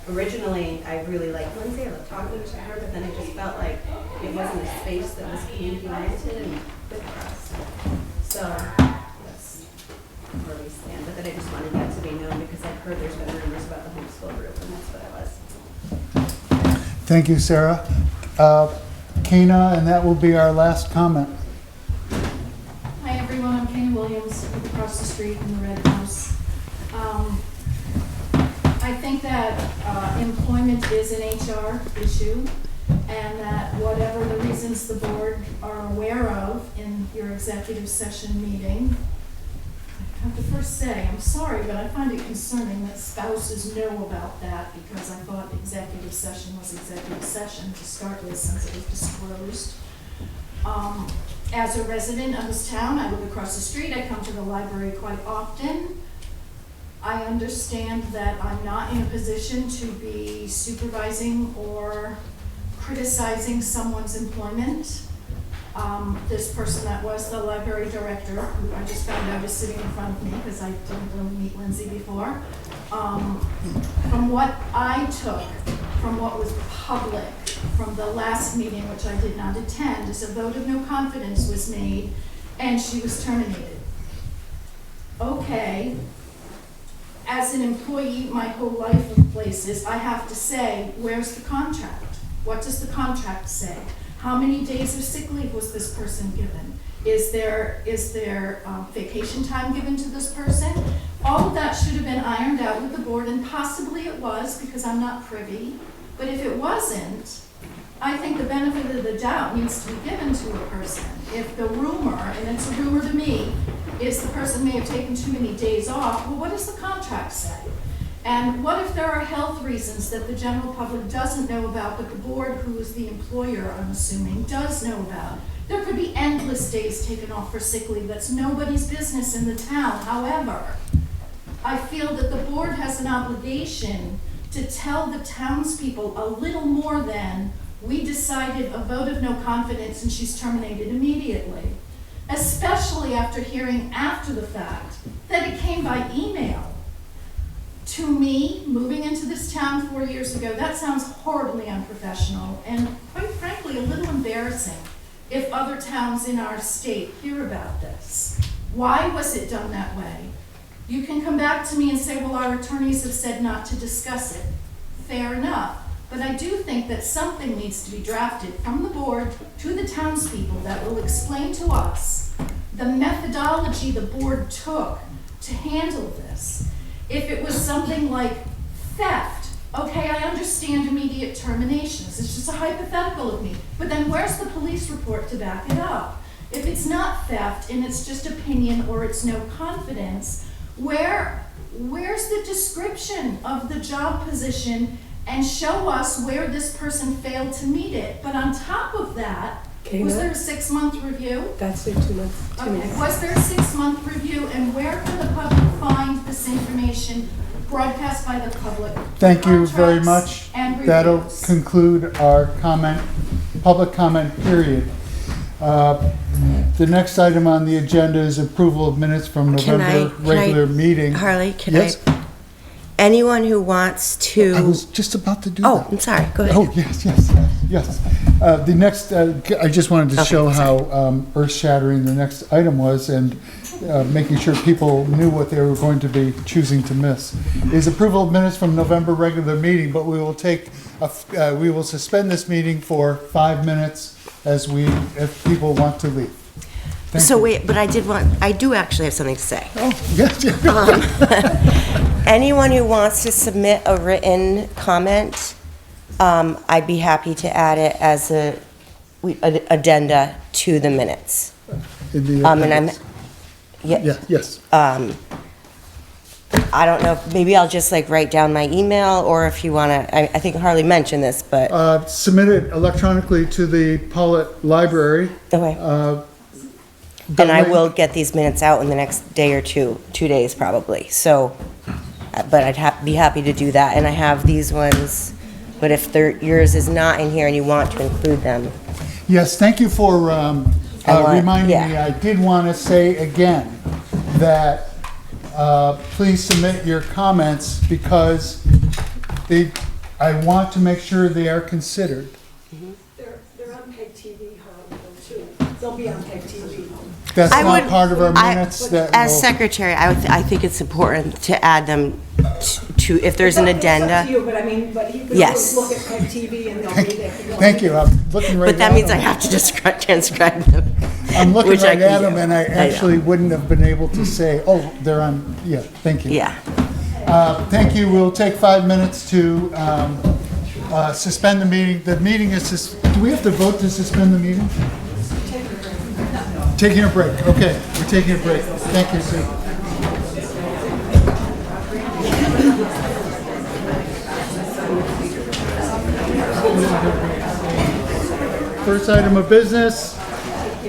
Originally, I really liked Lindsay, I loved talking to her, but then I just felt like it wasn't a space that was community-oriented and good for us. So that's where we stand with it. I just wanted that to be known because I've heard there's been rumors about the homeschool group, and that's what it was. Thank you, Sarah. Kena, and that will be our last comment. Hi everyone, I'm Kena Williams, I live across the street in the Red House. I think that employment is an HR issue, and that whatever the reasons the board are aware of in your executive session meeting, I have to first say, I'm sorry, but I find it concerning that spouses know about that, because I thought executive session was executive session to start with, since it was disclosed. As a resident of this town, I live across the street, I come to the library quite often. I understand that I'm not in a position to be supervising or criticizing someone's employment. This person that was the library director, who I just found out is sitting in front of me because I didn't really meet Lindsay before. From what I took, from what was public, from the last meeting, which I did not attend, is a vote of no confidence was made and she was terminated. Okay. As an employee, my whole life of places, I have to say, where's the contract? What does the contract say? How many days of sick leave was this person given? Is there vacation time given to this person? All of that should have been ironed out with the board, and possibly it was, because I'm not privy. But if it wasn't, I think the benefit of the doubt needs to be given to a person. If the rumor, and it's a rumor to me, is the person may have taken too many days off, well, what does the contract say? And what if there are health reasons that the general public doesn't know about, but the board, who is the employer, I'm assuming, does know about? There could be endless days taken off for sick leave. That's nobody's business in the town. However, I feel that the board has an obligation to tell the townspeople a little more than, we decided a vote of no confidence and she's terminated immediately. Especially after hearing after the fact that it came by email. To me, moving into this town 4 years ago, that sounds horribly unprofessional and quite frankly a little embarrassing if other towns in our state hear about this. Why was it done that way? You can come back to me and say, well, our attorneys have said not to discuss it. Fair enough. But I do think that something needs to be drafted from the board to the townspeople that will explain to us the methodology the board took to handle this. If it was something like theft, okay, I understand immediate terminations. It's just a hypothetical of me. But then where's the police report to back it up? If it's not theft and it's just opinion or it's no confidence, where's the description of the job position and show us where this person failed to meet it? But on top of that, was there a 6-month review? That's it, 2 months. Okay, was there a 6-month review, and where can the public find this information broadcast by the public? Thank you very much. And That'll reviews. conclude our public comment period. The next item on the agenda is approval of minutes from November regular meeting. Harley, can Yes? anyone who wants to... I was just about to do Oh, that. I'm sorry, go ahead. Oh, yes. The next, I just wanted to show how earth-shattering the next item was, and making sure people knew what they were going to be choosing to miss, is approval of minutes from November regular meeting, but we will suspend this meeting for 5 minutes if people want to leave. Thank you. Wait, but I do actually have something to say. Oh, yes. Anyone who wants to submit a written comment, I'd be happy to add it as an addenda to the minutes. In the appendix. And I'm, yes. I don't know, maybe I'll just like write down my email, or if you want to, I think Harley mentioned this, but. Submit it electronically to the Pawlet Library. Okay. And I will get these minutes out in the next day or 2 days probably, so, but I'd be happy to do that, and I have these ones, but if yours is not in here and you want to include them. Yes, thank you for reminding me. I did want to say again that please submit your comments, because I want to make sure they are considered. They're on PEG TV, Harley, too. They'll be on PEG TV. That's not part of our minutes. As secretary, I think it's important to add them to, if there's an addenda. It's up to you, but I mean, but you can Yes. always look at PEG TV and they'll be there. Thank you, I'm looking right at them. But that means I have to transcribe them. I'm looking which I right can at them, do. and I actually wouldn't have been able to say, oh, they're on, yeah, thank you. Yeah. Thank you, we'll take 5 minutes to suspend the meeting. The meeting is, do we have to vote to suspend the meeting? Taking a break, okay, we're taking a break. Thank you, Sue. First item of business,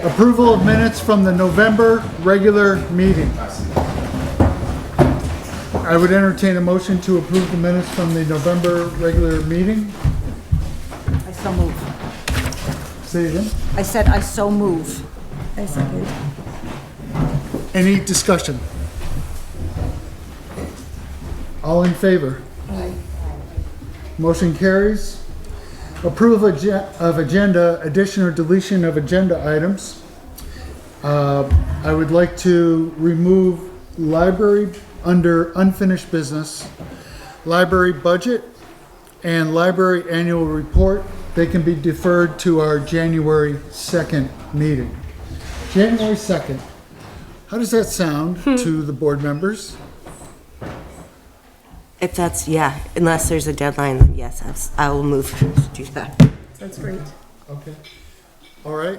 approval of minutes from the November regular meeting. I would entertain a motion to approve the minutes from the November regular meeting. I so move. Say it again. I said I so move. I second. Any discussion? All in favor? Motion carries. Approval of agenda, addition or deletion of agenda items. I would like to remove library under unfinished business, library budget, and library annual report. They can be deferred to our January 2nd meeting. January 2nd. How does that sound to the board members? If that's, yeah, unless there's a deadline, then yes, I will move to do that. That's great. Okay. All right.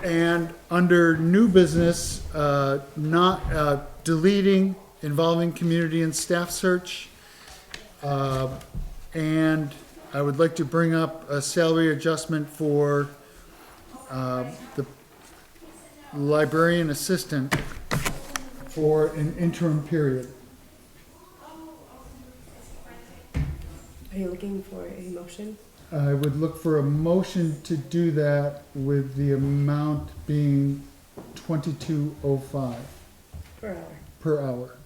And under new business, not deleting involving community and staff search. And I would like to bring up a salary adjustment for the librarian assistant for an interim period. Are you looking for a motion? I would look for a motion to do that with the amount being $22.05 Per hour. per hour.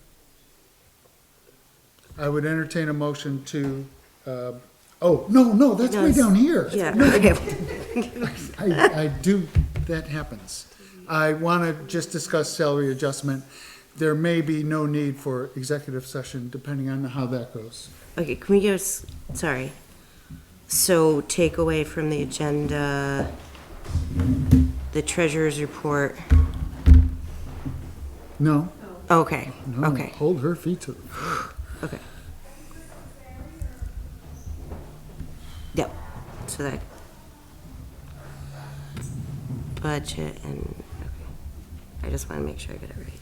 I would entertain a motion to, oh, no, that's way down here. Yeah. No. I do, that happens. I want to just discuss salary adjustment. There may be no need for executive session depending on how that goes. Okay, can we go, sorry. So take away from the agenda, the treasurer's report. No. Okay, No, okay, hold her feet to the okay. Yep, so that budget and, okay. I just want to make sure I get it right.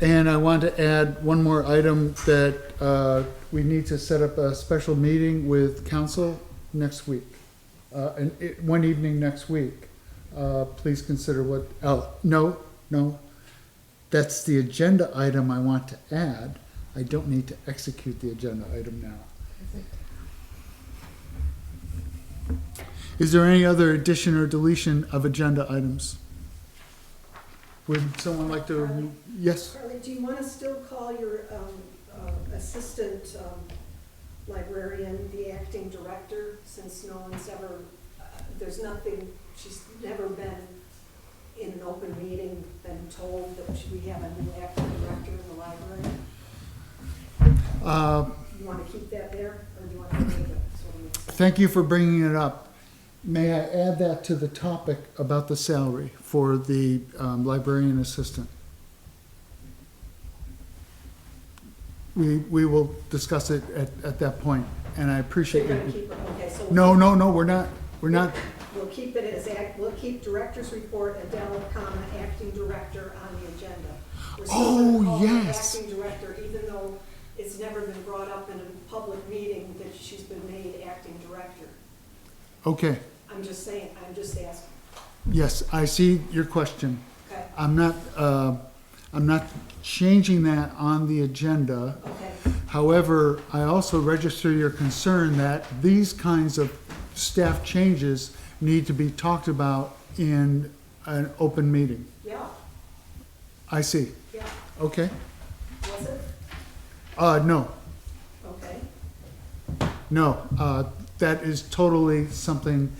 And I want to add one more item that we need to set up a special meeting with council next week. One evening next week. Please consider what, no, that's the agenda item I want to add. I don't need to execute the agenda item now. Is there any other addition or deletion of agenda items? Would someone like to, yes? Carly, do you want to still call your assistant librarian the acting director, since no one's ever, there's nothing, she's never been in an open meeting, been told that we have a new acting director in the library? You want to keep that there, or do you want to remove it? Thank you for bringing it up. May I add that to the topic about the salary for the librarian assistant? We will discuss it at that point, and I appreciate You're it. gonna keep it, okay, so. No, we're not. We'll keep it as, we'll keep director's report, Adele, comma, acting director on the agenda. We're still Oh, gonna call her yes. acting director, even though it's never been brought up in a public meeting that she's been made acting director. Okay, I'm just saying, I'm just asking. yes, I see your question. Okay. I'm not changing that on the agenda. Okay. However, I also register your concern that these kinds of staff changes need to be talked about in an open meeting. Yeah, I see. yeah. Okay. Was it? No, Okay. no, that is totally something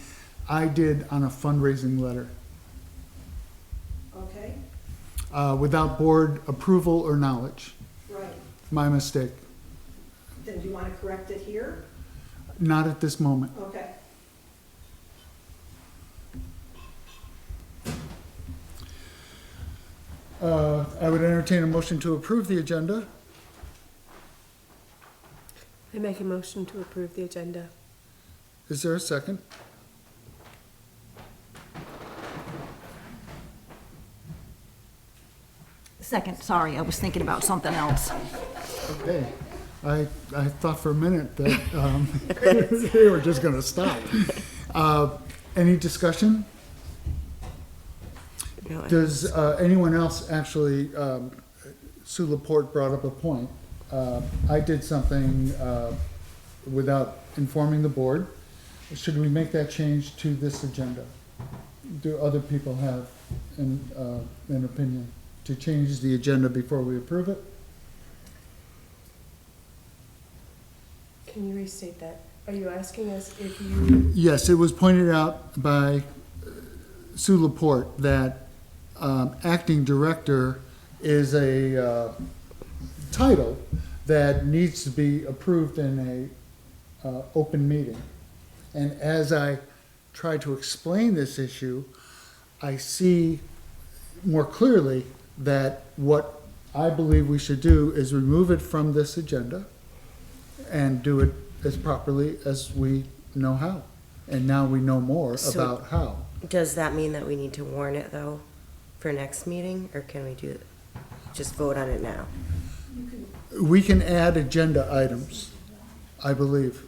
I did on a fundraising letter, Okay. without board approval or knowledge. Right. My mistake. Then do you want to correct it here? Not at this moment. Okay. I would entertain a motion to approve the agenda. I make a motion to approve the agenda. Is there a second? Second, sorry, I was thinking about something else. Okay. I thought for a minute that they were just going to stop. Any discussion? No, Does anyone else actually, Sue Laporte brought up a point. I did something without informing the board. Should we make that change to this agenda? Do other people have an opinion to change the agenda before we approve it? Can you restate that? Are you asking us if you, Yes, it was pointed out by Sue Laporte that acting director is a title that needs to be approved in a open meeting. And as I try to explain this issue, I see more clearly that what I believe we should do is remove it from this agenda and do it as properly as we know how. And now we know more So- about how. Does that mean that we need to warn it though for next meeting, or can we do, just vote on it now? We can add agenda items, I believe.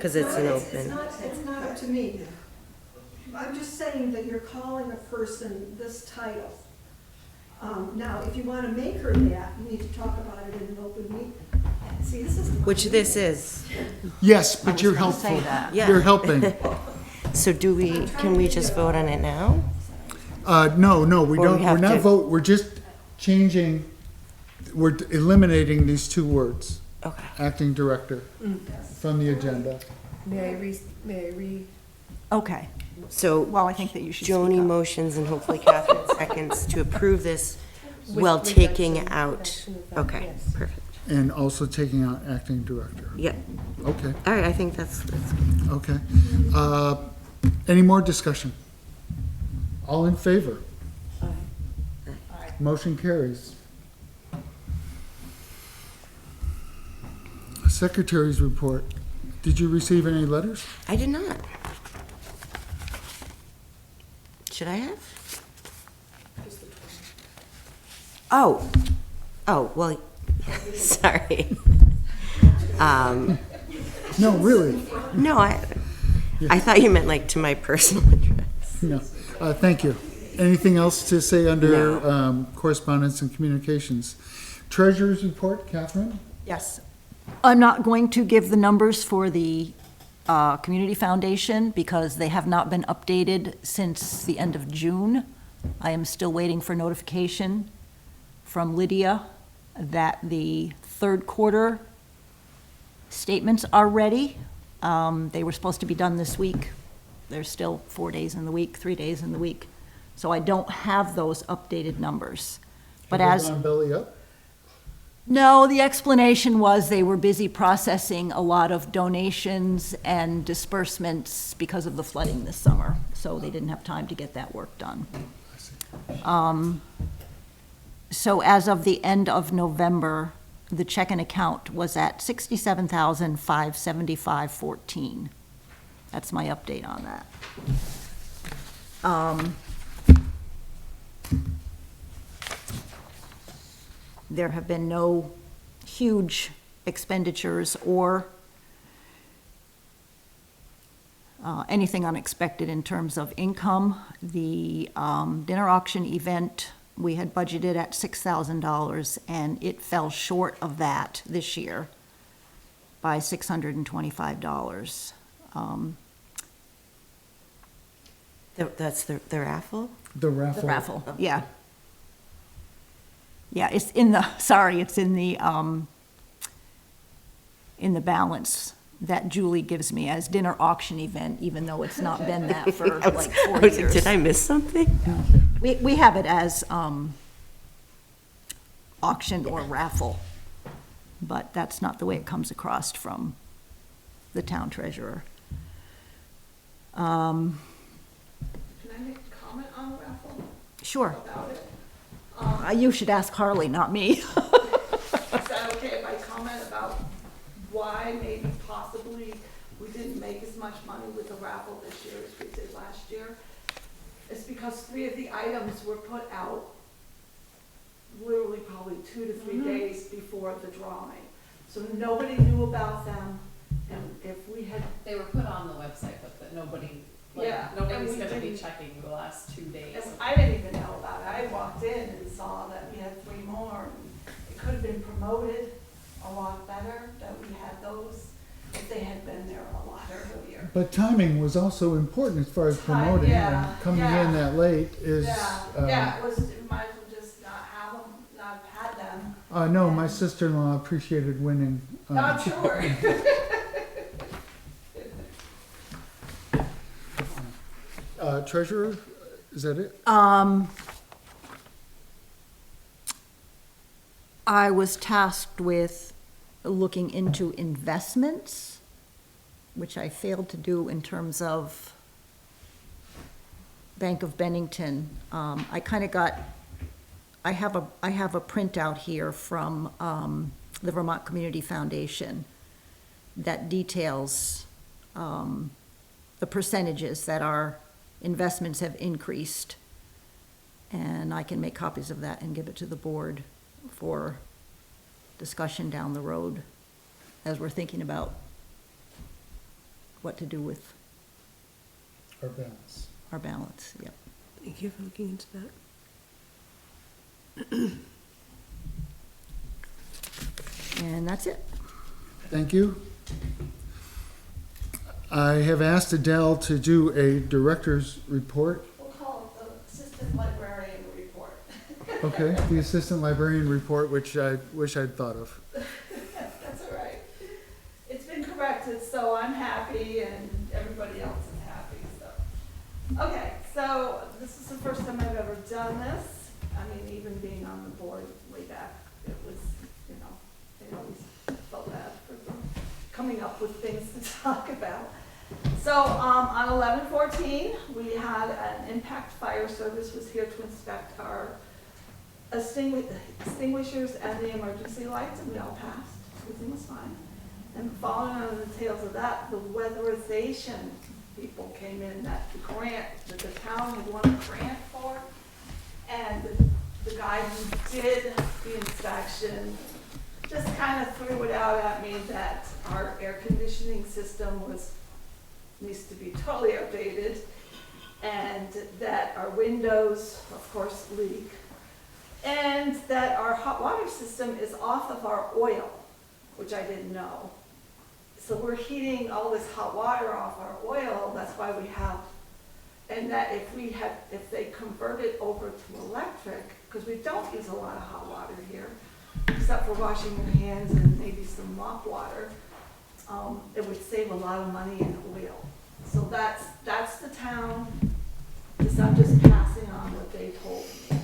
'Cause it's an open. It's not up to me. I'm just saying that you're calling a person this title. Now, if you want to make her that, you need to talk about it in an open meeting. See, this is. Which this is. Yes, but you're gonna say helpful. that. Yeah. You're helping. So can we just vote on it now? No, we Or we don't, we're have not to- vote, we're just changing, we're eliminating these two words, Okay. acting director, from the agenda. may I re, Okay, So well, I think that you should speak Joni up. motions and hopefully Catherine seconds to approve this With while taking reduction- out, reduction of that, okay, yes. perfect. And also taking out acting director. Yep. Okay, All right, I think that's okay. Any more discussion? All in favor? Motion carries. Secretary's report. Did you receive any letters? I did not. Should I have? Oh, well, sorry. No, really? No, I thought you meant like to my personal address. No. Thank you. Anything else to say under correspondence and communications? Treasurer's report, Catherine? Yes. I'm not going to give the numbers for the Community Foundation because they have not been updated since the end of June. I am still waiting for notification from Lydia that the third quarter statements are ready. They were supposed to be done this week. There's still 4 days in the week, 3 days in the week. So I don't have those updated numbers. But Have they as gone belly up? No, the explanation was they were busy processing a lot of donations and disbursements because of the flooding this summer, so they didn't have time to get that work done. So as of the end of November, the checking account was at $67,575.14. That's my update on that. There have been no huge expenditures or anything unexpected in terms of income. The dinner auction event, we had budgeted at $6,000, and it fell short of that this year by $625. That's the raffle? The raffle. The raffle, yeah. Yeah, it's in the, sorry, it's in the balance that Julie gives me as dinner auction event, even though it's not been that for like 4 years. Did I miss something? We have it as auction or raffle, but that's not the way it comes across from the town treasurer. Can I make a comment on the raffle? Sure. About it? You should ask Harley, not me. Is that okay if I comment about why maybe possibly we didn't make as much money with the raffle this year as we did last year? It's because 3 of the items were put out literally probably 2 to 3 days before the drawing. So nobody knew about them, and if we had... They were put on the website, but that nobody, like, Yeah, nobody's and we gonna be didn't- checking the last 2 days. And I didn't even know about it. I walked in and saw that we had 3 more. And it could have been promoted a lot better that we had those if they had been there a lot earlier. But timing was also important as far as promoting, yeah, and coming yeah. in that late is. Yeah, it was, it might as well just not have them, not have had them. No, my sister-in-law appreciated winning. Not sure. Treasurer, is that it? I was tasked with looking into investments, which I failed to do in terms of Bank of Bennington. I kind of got, I have a printout here from the Vermont Community Foundation that details the percentages that our investments have increased. And I can make copies of that and give it to the board for discussion down the road as we're thinking about what to do with Our balance. our balance, yep. Thank you for looking into that. And that's it. Thank you. I have asked Adele to do a director's report. We'll call it the assistant librarian report. Okay, the assistant librarian report, which I wish I'd thought of. That's all right. It's been corrected, so I'm happy and everybody else is happy, so. Okay, so this is the first time I've ever done this. I mean, even being on the board way back, it was, you know, I always felt bad for them coming up with things to talk about. So, on 11/14, we had an impact fire service was here to inspect our extinguishers and the emergency lights, and we all passed. Everything was fine. And following on the tails of that, the weatherization people came in, that the grant, that the town had won a grant for, and the guy who did the inspection just kind of threw it out at me that our air conditioning system needs to be totally updated, and that our windows, of course, leak, and that our hot water system is off of our oil, which I didn't know. So we're heating all this hot water off our oil, that's why we have, and that if they convert it over to electric, because we don't use a lot of hot water here, except for washing your hands and maybe some mop water, it would save a lot of money in oil. So that's the town, because I'm just passing on what they told me.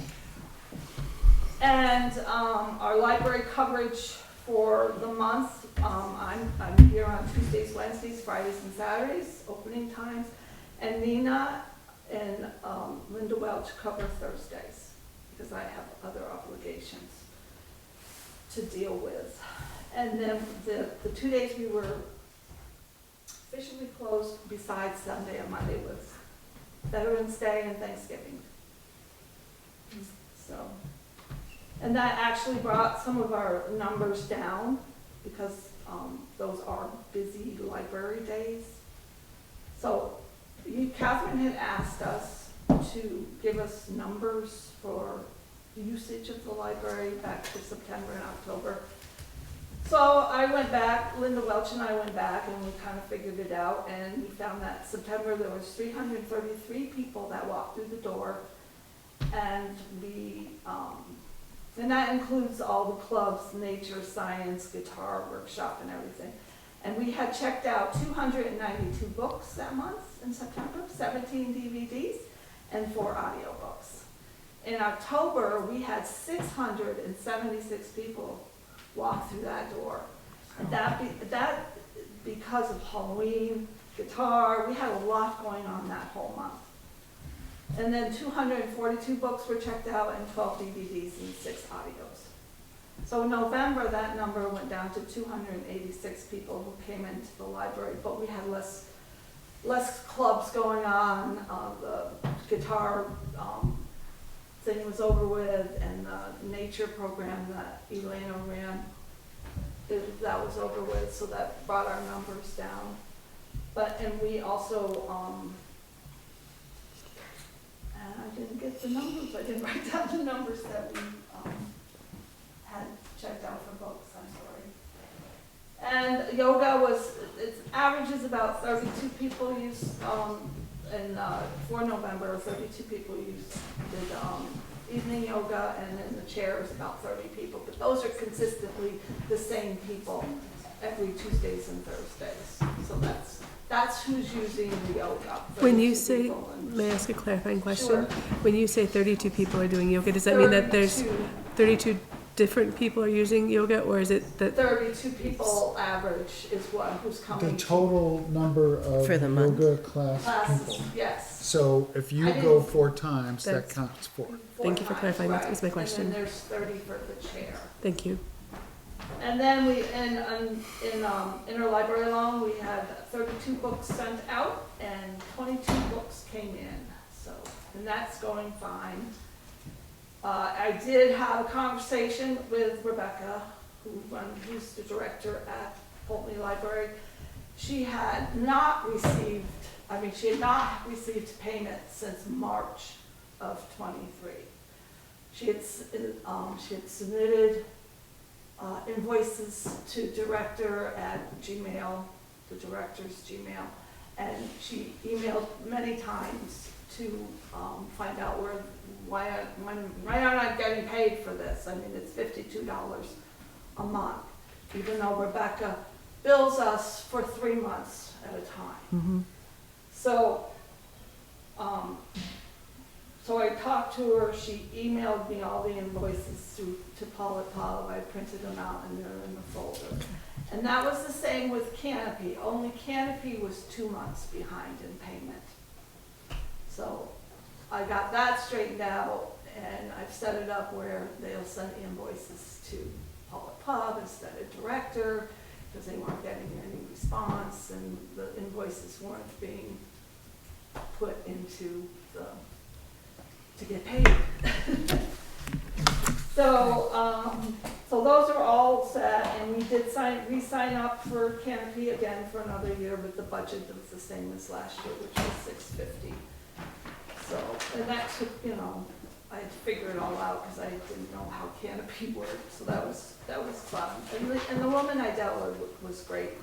And our library coverage for the month, I'm here on Tuesdays, Wednesdays, Fridays, and Saturdays, opening times. And Nina and Linda Welch cover Thursdays, because I have other obligations to deal with. And then the 2 days we were officially closed besides Sunday and Monday was Veterans Day and Thanksgiving. So, and that actually brought some of our numbers down because those are busy library days. So Catherine had asked us to give us numbers for usage of the library back to September and October. So I went back, Linda Welch and I went back and we kind of figured it out, and we found that September there was 333 people that walked through the door, and and that includes all the clubs, nature, science, guitar, workshop, and everything. And we had checked out 292 books that month in September, 17 DVDs, and 4 audiobooks. In October, we had 676 people walk through that door. And that because of Halloween, guitar, we had a lot going on that whole month. And then 242 books were checked out and 12 DVDs and 6 audios. So in November, that number went down to 286 people who came into the library, but we had less clubs going on. The guitar thing was over with, and the nature program that Elena ran, that was over with, so that brought our numbers down. And we also, and I didn't get the numbers, I didn't write down the numbers that we had checked out for books, I'm sorry. And yoga its average is about 32 people use, for November, 32 people did evening yoga, and in the chairs about 30 people. But those are consistently the same people every Tuesdays and Thursdays. So that's who's using the yoga. When you say, may I ask a clarifying question? Sure. When you say 32 people are doing yoga, does that mean that there's 32 different people are using yoga, or is it that 32 people average is who's coming? The total number of For the month. yoga class Classes, people. yes. So if you I go didn't- 4 times, that That's- counts for. Thank you for clarifying. That was my Right. question. And then there's 30 for the chair. Thank you. And then in interlibrary alone, we had 32 books sent out and 22 books came in. So, and that's going fine. I did have a conversation with Rebecca, who's the director at Pawlet Library. She had not received payment since March of '23. She had submitted invoices to director at Gmail, the director's Gmail, and she emailed many times to find out why aren't I getting paid for this? I mean, it's $52 a month, even though Rebecca bills us for 3 months at a time. So, so I talked to her, she emailed me all the invoices to Pawlet. I printed them out and they're in the folder. And that was the same with Canopy, only Canopy was 2 months behind in payment. So I got that straightened out, and I've set it up where they'll send invoices to Pawlet instead of director, because they weren't getting any response and the invoices weren't being put into to get paid. So those are all set, and we did re-sign up for Canopy again for another year, but the budget was the same as last year, which was $650. So, and that took, I had to figure it all out because I didn't know how Canopy worked, so that was fun. And the woman I dealt with was great.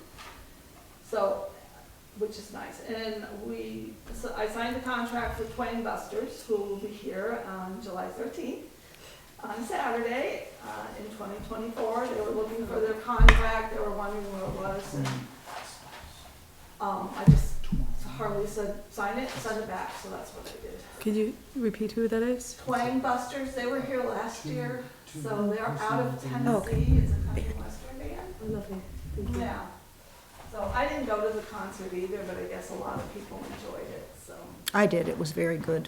So, which is nice. And I signed a contract with Twain Busters, who will be here on July 13th, on Saturday, in 2024. They were looking for their contract, they were wondering where it was, and I just, Harley said, sign it, send it back, so that's what I did. Could you repeat who that is? Twain Busters, they were here last year, so they're out of Tennessee, okay. it's a country western band. Lovely. Thank you. Yeah. So I didn't go to the concert either, but I guess a lot of people enjoyed it, so. I did, it was very good.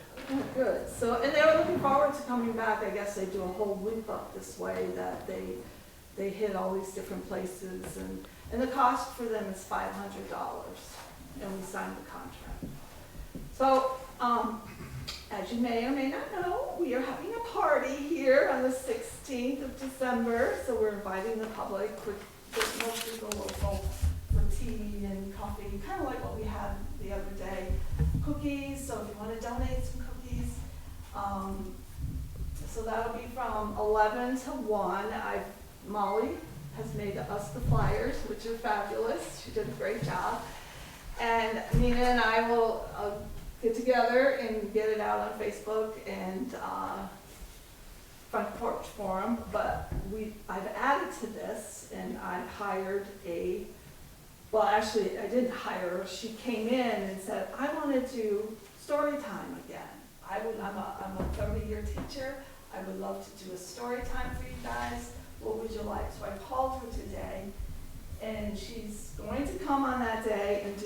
Good, so, and they were looking forward to coming back. I guess they do a whole loop up this way, that they hit all these different places, and the cost for them is $500, and we signed the contract. So, As you may or may not know, we are having a party here on the 16th of December, so we're inviting the public, mostly the local, for tea and coffee, kind of like what we had the other day. Cookies, so if you want to donate some cookies. So that'll be from 11 to 1. Molly has made us the flyers, which are fabulous. She did a great job. And Nina and I will get together and get it out on Facebook and Front Porch Forum. But I've added to this, and I've hired well, actually, I didn't hire her. She came in and said, I want to do story time again. I'm a 30-year teacher. I would love to do a story time for you guys. What would you like? So I called her today, and she's going to come on that day and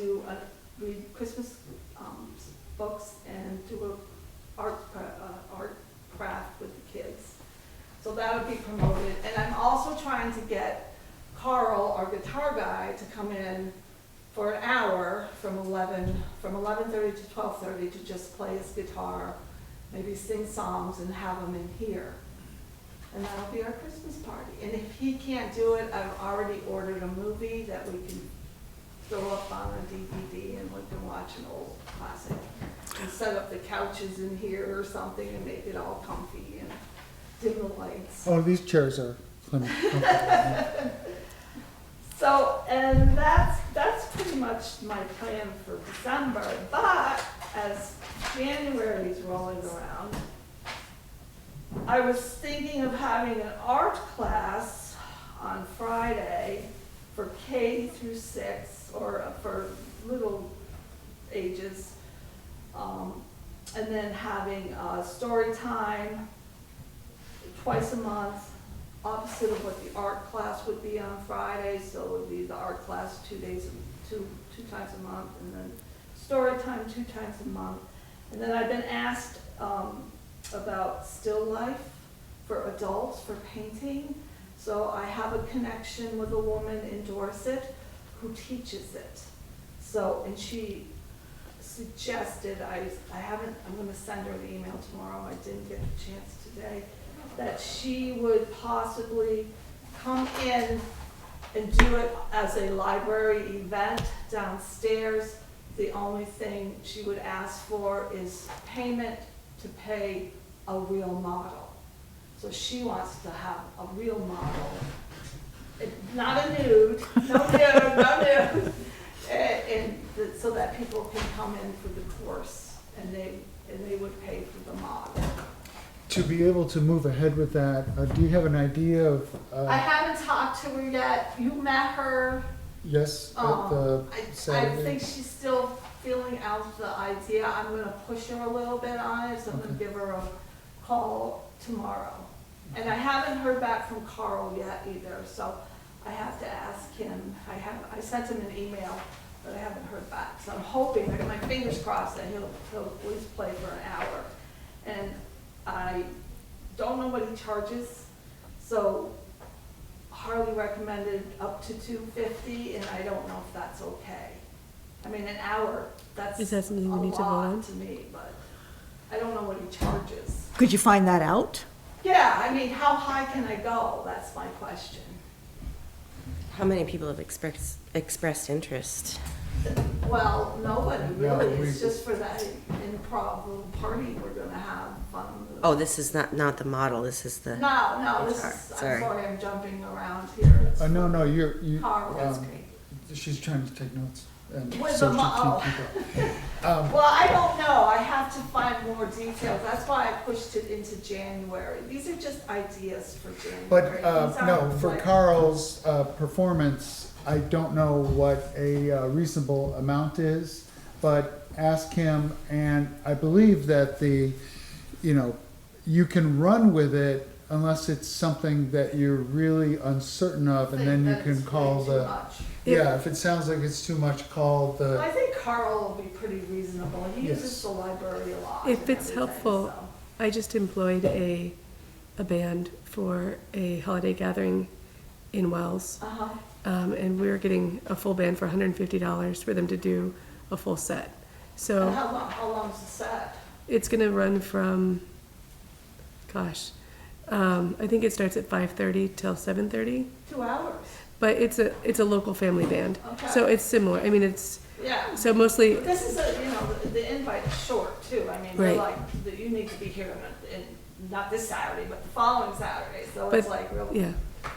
read Christmas books and do a art craft with the kids. So that'll be promoted. And I'm also trying to get Carl, our guitar guy, to come in for an hour from 11:30 to 12:30 to just play his guitar, maybe sing songs and have him in here. And that'll be our Christmas party. And if he can't do it, I've already ordered a movie that we can throw up on a DVD and we can watch an old classic. And set up the couches in here or something and make it all comfy and dim the lights. Oh, these chairs are plenty comfortable. So, and that's pretty much my plan for December. But as January is rolling around, I was thinking of having an art class on Friday for K through 6 or for little ages, and then having story time twice a month, opposite of what the art class would be on Friday. So it would be the art class two times a month, and then story time 2 times a month. And then I've been asked about still life for adults for painting. So I have a connection with a woman in Dorset who teaches it. So, and she suggested, I'm going to send her an email tomorrow, I didn't get a chance today, that she would possibly come in and do it as a library event downstairs. The only thing she would ask for is payment to pay a real model. So she wants to have a real model, not a nude, no nude, and so that people can come in for the course and they would pay for the model. To be able to move ahead with that, do you have an idea of? I haven't talked to her yet. You met her. Yes, at the I Saturday. think she's still feeling out the idea. I'm going to push her a little bit on it, so I'm going to give her a call tomorrow. And I haven't heard back from Carl yet either, so I have to ask him. I sent him an email, but I haven't heard back. So I'm hoping, I got my fingers crossed, that he'll at least play for an hour. And I don't know what he charges, so Harley recommended up to $250, and I don't know if that's okay. I mean, an hour, that's Is that something we a need to vote on? lot to me, but I don't know what he charges. Could you find that out? Yeah, I mean, how high can I go? That's my question. How many people have expressed interest? Well, nobody No, really. we- It's just for that improv little party we're gonna have fun. Oh, this is not the model, this is the. No, this Sorry, is, I'm sorry. sorry, I'm jumping around here. It's No, you. Carl. That's She's trying to take notes. And With so the she can't keep up. Well, I don't know. I have to find more details. That's why I pushed it into January. These are just ideas for January. But These no, aren't for like- Carl's performance, I don't know what a reasonable amount is, but ask him, and I believe that you can run with it unless it's something that you're really uncertain of, and then you can call the. Yeah, if it sounds like it's too much, call the. I think Carl will be pretty reasonable. He uses the library a lot. If and it's everything, helpful, so. I just employed a band for a holiday gathering in Wells. Uh-huh. And we were getting a full band for $150 for them to do a full set. So And how long's the set? it's gonna run from, gosh, I think it starts at 5:30 till 7:30. 2 hours? But it's a local family band, so Okay. it's similar. I mean, it's Yeah. so mostly. This is the invite is short too. I mean, they're Right. like, you need to be here in not this Saturday, but the following Saturday, so But it's like really. yeah,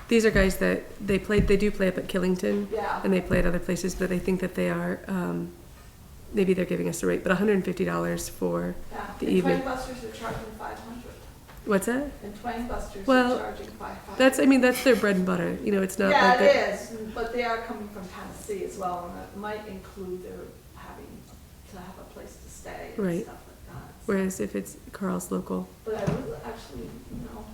these are guys that they do play up at Killington, Yeah. and they play at other places. But I think that they are maybe they're giving us a rate, but $150 for Yeah. the And evening. Twain Busters are charging 500. What's that? And Twain Busters Well, are charging 500. that's their bread and butter. You know, it's not Yeah, like it that- is, but they are coming from Tennessee as well, and it might include their having to have a place to stay and Right. stuff like that. Whereas if it's Carl's local, But I would actually,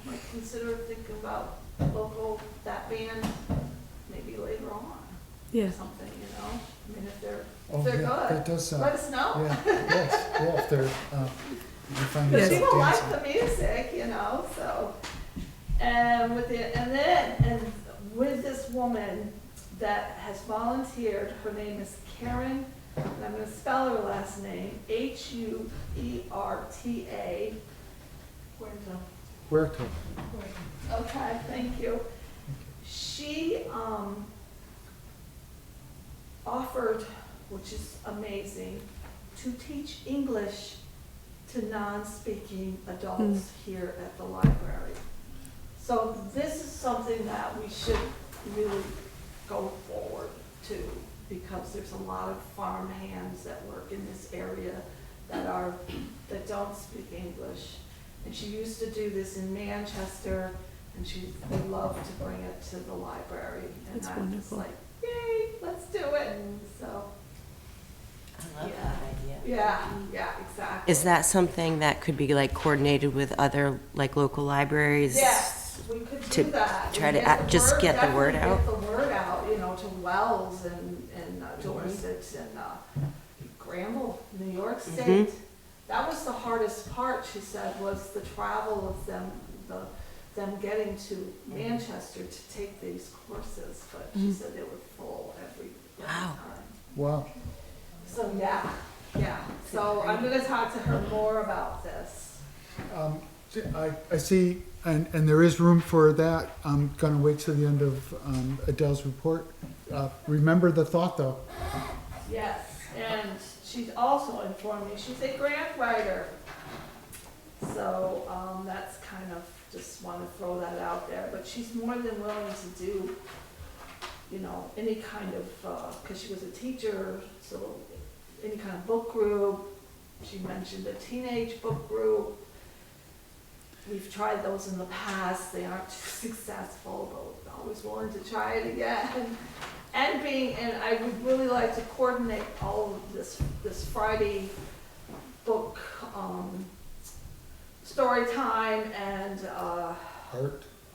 might consider thinking about local, that band, maybe later on. Yeah. Or something, I mean, if they're Oh, good, yeah, that does sound. let us know. Yeah, yes, yeah, if they're, you find Because yourself people dancing. like the music, so, and with this woman that has volunteered, her name is Karen, and I'm gonna spell her last name, Huerta. Where to? Okay, thank you. She, offered, which is amazing, to teach English to non-speaking adults here at the library. So this is something that we should really go forward to, because there's a lot of farm hands that work in this area that don't speak English. And she used to do this in Manchester, and she would love to bring it to the library. And That's I'm just wonderful. like, yay, let's do it. So, I love that idea. yeah, exactly. Is that something that could be like coordinated with other like local libraries? Yes, we could to do that. try And to just get the word definitely out? Get the word out, to Wells and Dorset and Granville, New York State. That was the hardest part, she said, was the travel of them getting to Manchester to take these courses, but she said they were full every time. Wow. So, yeah, so I'm gonna talk to her more about this. I see, and there is room for that. I'm gonna wait till the end of Adele's report. Remember the thought, though. Yes, and she's also informed me, she's a grant writer. So, that's kind of, just wanna throw that out there, but she's more than willing to do, any kind of, cause she was a teacher, so any kind of book group. She mentioned a teenage book group. We've tried those in the past, they aren't too successful, but we're always willing to try it again. And I would really like to coordinate all of this Friday book, story time and,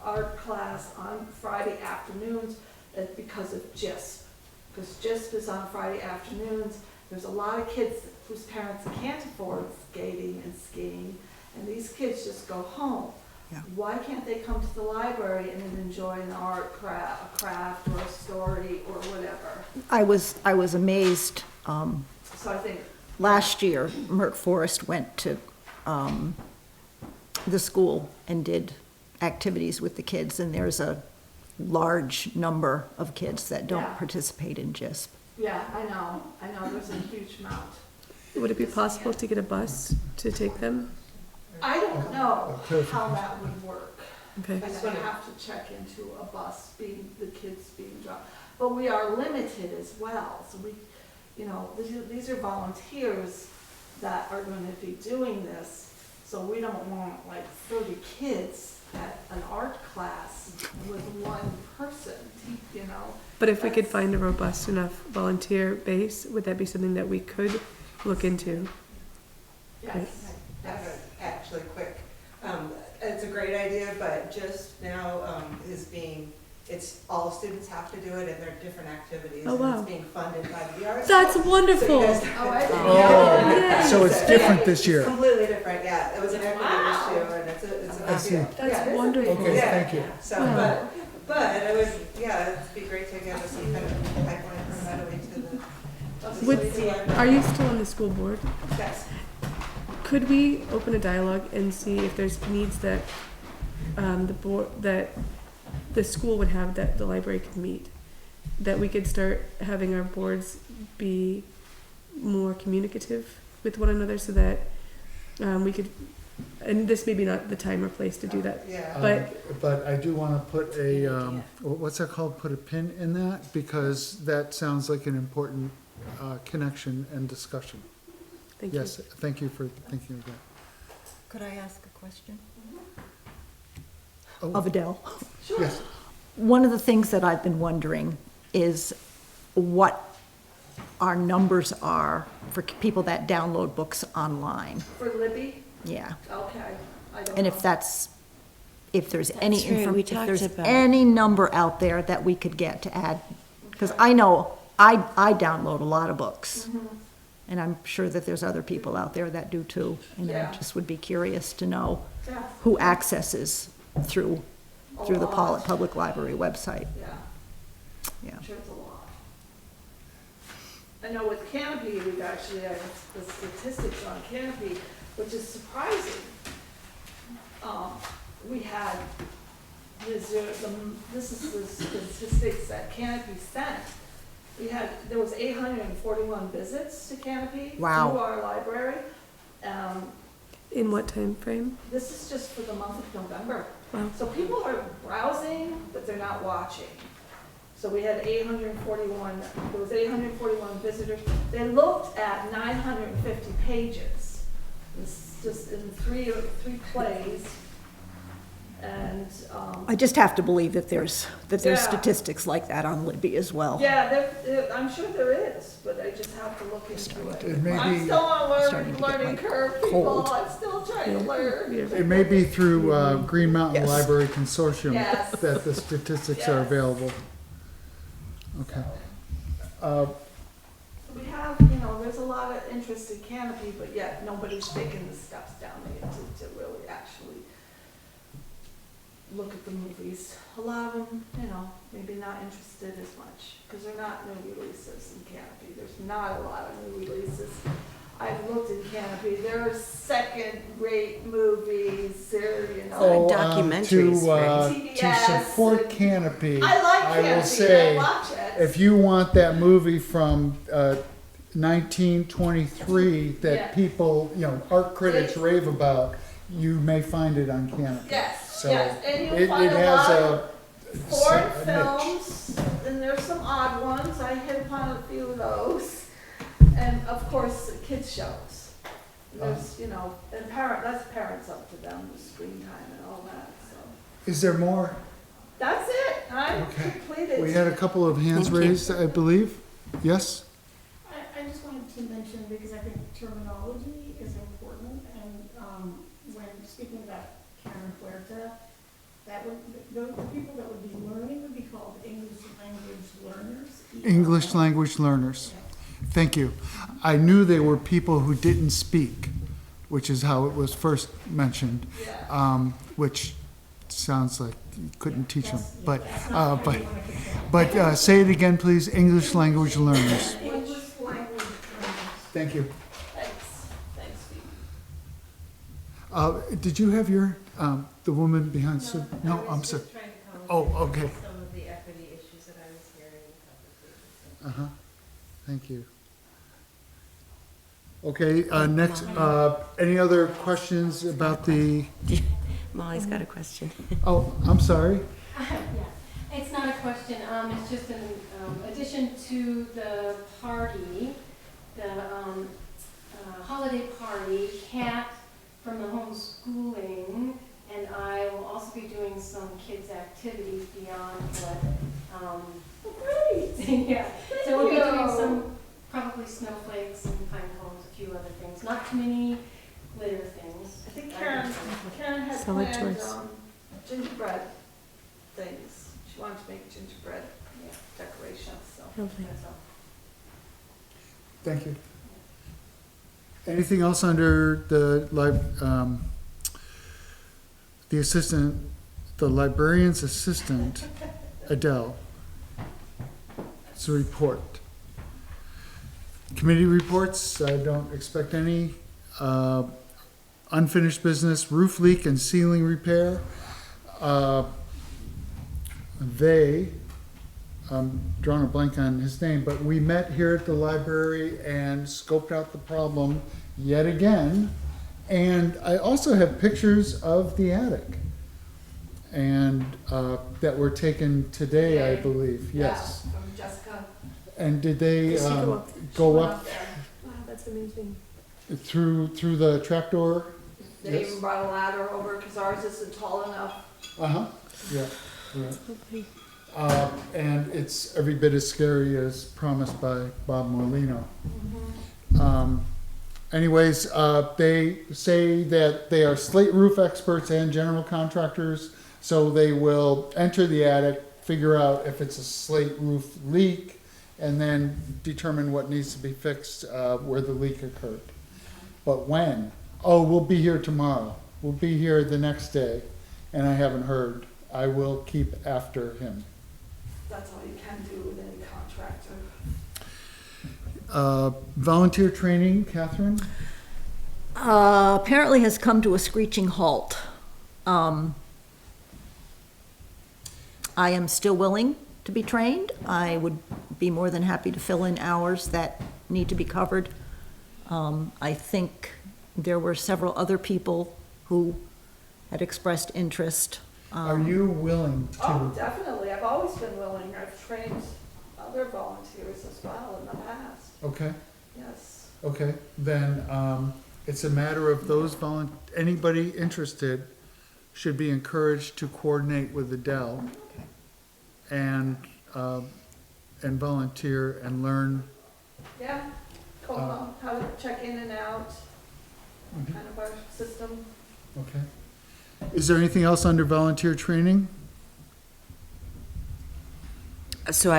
art class on Friday afternoons, because of GISP. Because GISP is on Friday afternoons. There's a lot of kids whose parents can't afford skating and skiing, and these kids just go home. Yeah. Why can't they come to the library and enjoy an art craft or a story or whatever? I was amazed, So I think, last year, Merck Forest went to the school and did activities with the kids, and there's a large number of kids that don't Yeah. participate in GISP. yeah, I know, there's a huge amount. would it be possible to get a bus to take them? I don't know how that would work. Okay. I'm gonna have to check into a bus the kids being dropped. But we are limited as well, so these are volunteers that are gonna be doing this. So we don't want like 30 kids at an art class with one person, But if we could find a robust enough volunteer base, would that be something that we could look into? Yes. Actually quick. It's a great idea, but just now it's all students have to do it, and they're different activities. Oh, wow. And it's being funded by the arts. That's wonderful. So, you guys- So it's different this year. Completely different, yeah. It was an equity issue, and it's a I big see. deal. That's Yeah, wonderful. Okay, yeah, thank you. So, Wow. but it would, it'd be great to get some kind of pipeline from that away to the Are you still on the school board? Yes. Could we open a dialogue and see if there's needs that the board, that the school would have that the library could meet? That we could start having our boards be more communicative with one another so that we could, and this may be not the time or place to do that. Yeah. But I do wanna put a, what's that called, put a pin in that, because that sounds like an important, connection and discussion. Thank you. Yes, thank you for thinking of that. Could I ask a question? Oh. Of Adele? Yes. One of the things that I've been wondering is what our numbers are for people that download books online. For Libby? Yeah. Okay, I don't And know. if that's, if there's any, right, we if talked there's about- any number out there that we could get to add. Because I know I download a lot of books. Mhm. And I'm sure that there's other people out there that do too. And Yeah. I just would be curious to know Yeah. who accesses through the lot. Pawlet Public Library website. Yeah. Yeah. I'm sure it's a lot. I know with Canopy, we've actually, the statistics on Canopy, which is surprising. We had, this is the statistics that Canopy sent. There was 841 visits to Canopy. Wow. Through our library. In what time frame? This is just for the month of November. Wow. So people are browsing, but they're not watching. So we had 841, there was 841 visitors. They looked at 950 pages. It's just in three plays. And, I just have to believe that there's Yeah. statistics like that on Libby as well. yeah, I'm sure there is, but I just have to look into it. It may I'm be- still on starting to get, learning like, curve, people. cold. I'm still trying to learn. It may be through Green Mountain Yes. Library Consortium Yes. that the statistics are Yes. available. Okay. We have, there's a lot of interest in Canopy, but yet nobody's taking the steps down there to really actually look at the movies. A lot of them, maybe not interested as much, because they're not new releases in Canopy. There's not a lot of new releases. I've looked in Canopy, there are second-rate movies, there, Documentaries, right? To support Canopy, I like I will Canopy, say, I watch it. if you want that movie from 1923 that Yeah. people, art critics rave about, you may find it on Canopy. Yes, So yes, and you'll it find a has lot a of foreign niche. films, and there's some odd ones, I hit upon a few of those. And of course, kids shows. There's, and that's parents up to them, the screen time and all that, so. Is there more? That's it, I'm Okay. completed. We had a couple of hands Thank you. raised, I believe. Yes? I just wanted to mention, because I think terminology is important, and when speaking about Karen Huerta, that would, the people that would be learning would be called English language learners. English language learners. Thank you. I knew they were people who didn't speak, which is how it was first mentioned, which sounds like you couldn't teach them. But say it again, please. English language learners. English language learners. Thank you. Thanks, Steve. Did you have your the woman behind? No, I'm sorry. Oh, okay. Some of the equity issues that I was hearing in conversation. Thank you. Okay, next, any other questions about the, Molly's got a question. oh, I'm sorry. Yeah, it's not a question, it's just an addition to the party, the holiday party. Kat from the homeschooling and I will also be doing some kids' activities beyond what, Great! yeah. So we'll be Thank doing you. some, probably snowflakes and pine cones, a few other things, not too many glitter things. I think Karen had Solid planned choice. gingerbread things. She wanted to make gingerbread decorations, so Lovely. that's all. Thank you. Anything else under the the librarian's assistant, Adele? It's a report. Committee reports, I don't expect any. Unfinished business, roof leak and ceiling repair. I'm drawing a blank on his name, but we met here at the library and scoped out the problem yet again. And I also have pictures of the attic. And that were taken today, I believe, yes. Yeah, from Jessica. And did they Does she go up Wow, that's amazing. through the trapdoor? They Yes. even brought a ladder over because ours isn't tall enough. Uh-huh, yeah, right. And it's every bit as scary as promised by Bob Morlino. Anyways, they say that they are slate roof experts and general contractors, so they will enter the attic, figure out if it's a slate roof leak, and then determine what needs to be fixed where the leak occurred. But when? Oh, we'll be here tomorrow. We'll be here the next day, and I haven't heard. I will keep after him. That's all you can do with any contractor. Volunteer training, Catherine? Apparently has come to a screeching halt. I am still willing to be trained. I would be more than happy to fill in hours that need to be covered. I think there were several other people who had expressed interest. Are you willing to? Oh, definitely. I've always been willing. I've trained other volunteers as well in the past. Okay, Yes. okay. Then it's a matter of anybody interested should be encouraged to coordinate with Adele and volunteer and learn. Yeah. How to check in and out, kind of our system. Okay. Is there anything else under volunteer training? So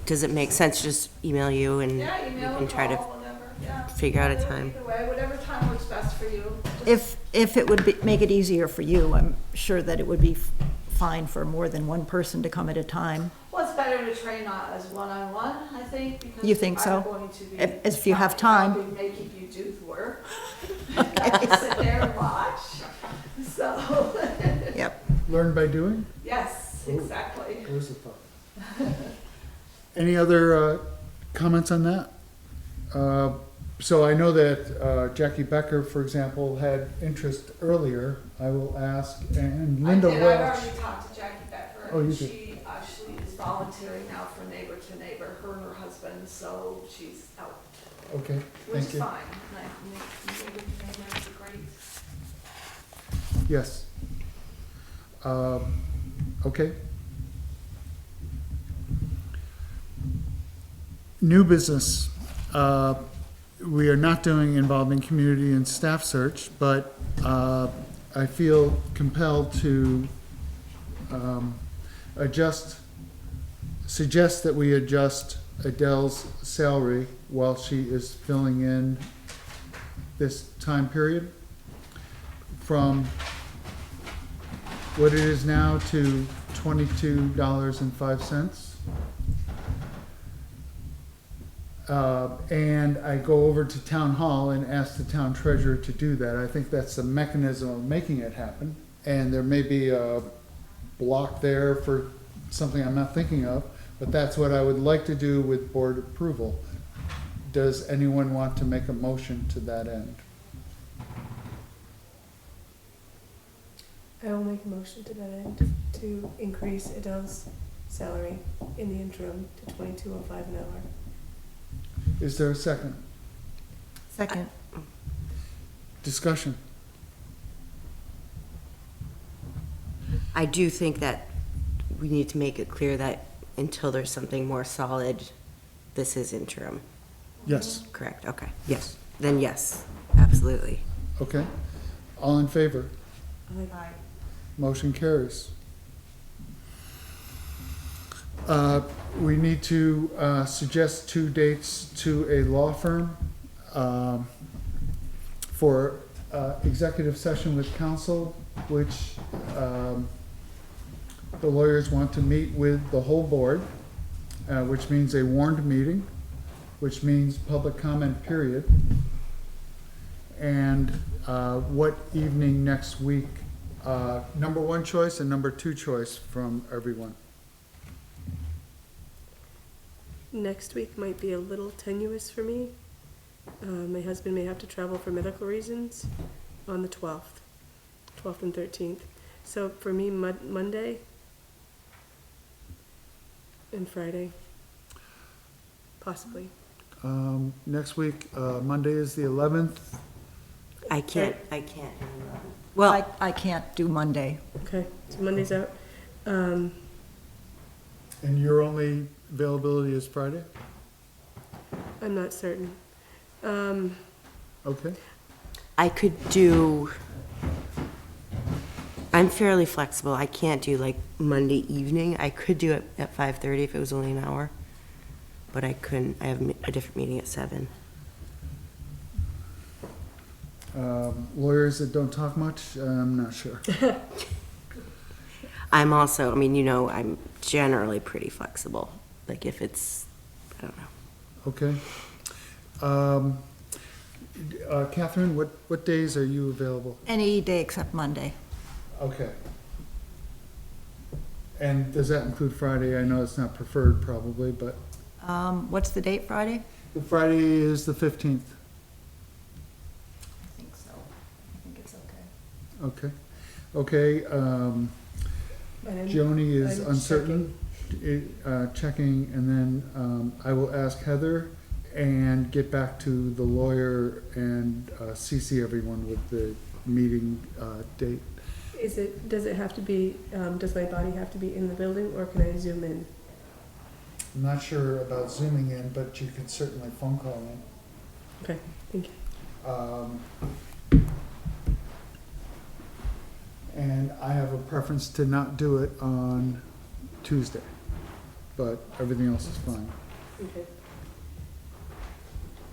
does it make sense to just email you and Yeah, you email can or try to call, whatever. Yeah. figure out a time? Either way, whatever time works best for you. If it would make it easier for you, I'm sure that it would be fine for more than one person to come at a time. Well, it's better to train as one-on-one, I think, because You think so? I'm going to be. If you have time. We may keep you do the work. Sit there and watch, so. Yep. Learn by doing? Yes, Ooh, exactly. There's a thought. Any other comments on that? So I know that Jackie Becker, for example, had interest earlier. I will ask, and Linda I've Welch. already talked to Jackie Becker. Oh, you and did? She actually is volunteering now for Neighbor to Neighbor, her and her husband, so she's out. Okay, Which thank is you. fine. Neighbor to Neighbor is great. Yes. Okay. New business. We are not doing involving community and staff search, but I feel compelled to suggest that we adjust Adele's salary while she is filling in this time period from what it is now to $22.05. And I go over to town hall and ask the town treasurer to do that. I think that's the mechanism of making it happen. And there may be a block there for something I'm not thinking of, but that's what I would like to do with board approval. Does anyone want to make a motion to that end? I will make a motion to that end to increase Adele's salary in the interim to $22.05 an hour. Is there a second? Second. Discussion. I do think that we need to make it clear that until there's something more solid, this is interim. Yes. Correct, okay, yes. Then yes, absolutely. Okay. All in favor? Aye. Motion carries. We need to suggest 2 dates to a law firm for executive session with counsel, which the lawyers want to meet with the whole board, which means a warned meeting which means public comment period. And what evening next week, number one choice and number two choice from everyone. Next week might be a little tenuous for me. My husband may have to travel for medical reasons on the 12th and 13th. So for me, Monday and Friday, possibly. Next week, Monday is the 11th. I can't. Well, I can't do Monday. Okay, so Monday's out. And your only availability is Friday? I'm not certain. Okay. I could do, I'm fairly flexible. I can't do like Monday evening. I could do it at 5:30 if it was only an hour, but I couldn't. I have a different meeting at 7. Lawyers that don't talk much, I'm not sure. I'm also, I mean, I'm generally pretty flexible. Like if it's, I don't know. Okay. Catherine, what days are you available? Any day except Monday. Okay. And does that include Friday? I know it's not preferred probably, but What's the date, Friday? the Friday is the 15th. I think so. I think it's okay. Okay. Okay. Joni is I'm uncertain. Checking, and then I will ask Heather and get back to the lawyer and CC everyone with the meeting date. Does it have to be, does my body have to be in the building, or can I Zoom in? I'm not sure about zooming in, but you can certainly phone call in. Okay, thank you. And I have a preference to not do it on Tuesday, but everything else is fine. Okay.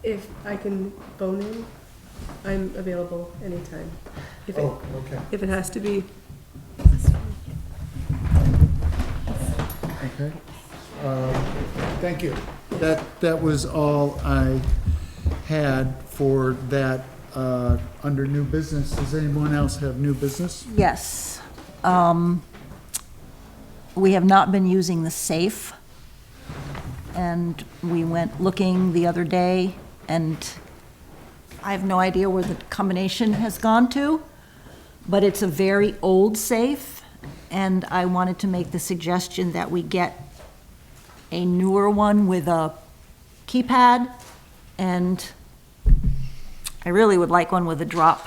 If I can phone in, I'm available anytime. If it, Okay. if it has to be, Okay. Thank you. That was all I had for that under new business. Does anyone else have new business? Yes. We have not been using the safe. And we went looking the other day, and I have no idea where the combination has gone to, but it's a very old safe, and I wanted to make the suggestion that we get a newer one with a keypad, and I really would like one with a drop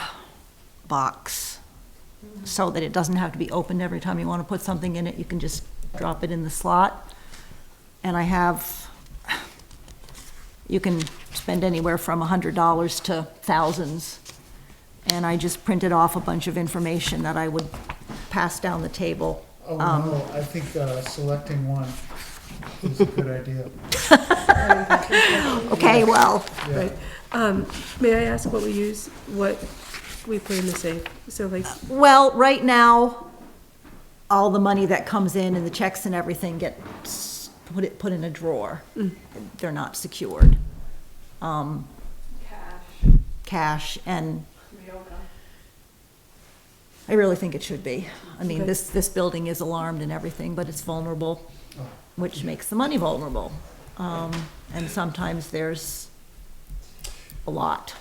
box, so that it doesn't have to be opened every time you want to put something in it. You can just drop it in the slot. And you can spend anywhere from $100 to thousands. And I just printed off a bunch of information that I would pass down the table. Oh, no, I think selecting one is a good idea. Okay, well, Yeah. right. May I ask what we put in the safe? So like, well, right now, all the money that comes in and the checks and everything get put in a drawer. They're not secured. Cash, and I really think it should be. I mean, Okay. this building is alarmed and everything, but it's vulnerable, which makes the money vulnerable. And sometimes there's a lot.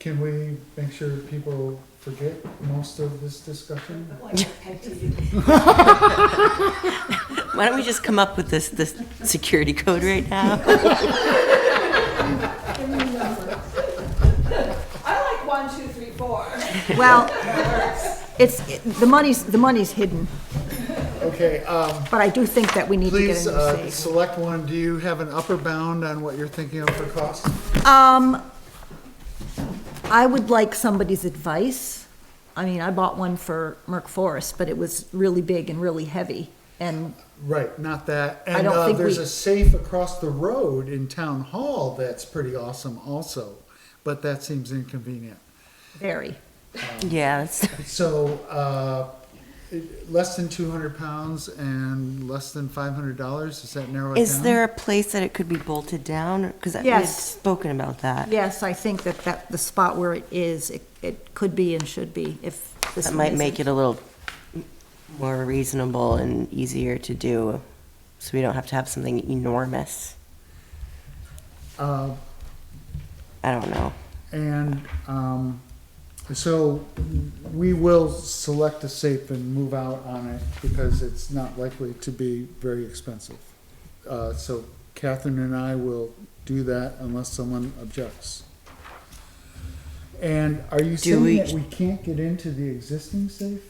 Can we make sure people forget most of this discussion? Why don't we just come up with this security code right now? I like 1, 2, 3, 4. Well, the money's hidden, Okay, but I do think that we need to get please a new safe. select one. Do you have an upper bound on what you're thinking of for cost? I would like somebody's advice. I mean, I bought one for Merck Forest, but it was really big and really heavy, and Right, not that. I And don't think there's we- a safe across the road in Town Hall that's pretty awesome also, but that seems inconvenient. very. Yeah, that's, So, less than 200 pounds and less than $500, does that narrow it down? Is there a place that it could be bolted down? Because we had Yes. spoken about that. Yes, I think that the spot where it is, it could be and should be if this That one might make isn't. it a little more reasonable and easier to do, so we don't have to have something enormous. Uh, I don't know. And so we will select a safe and move out on it because it's not likely to be very expensive. So Catherine and I will do that unless someone objects. And are you saying that we can't get into the existing safe?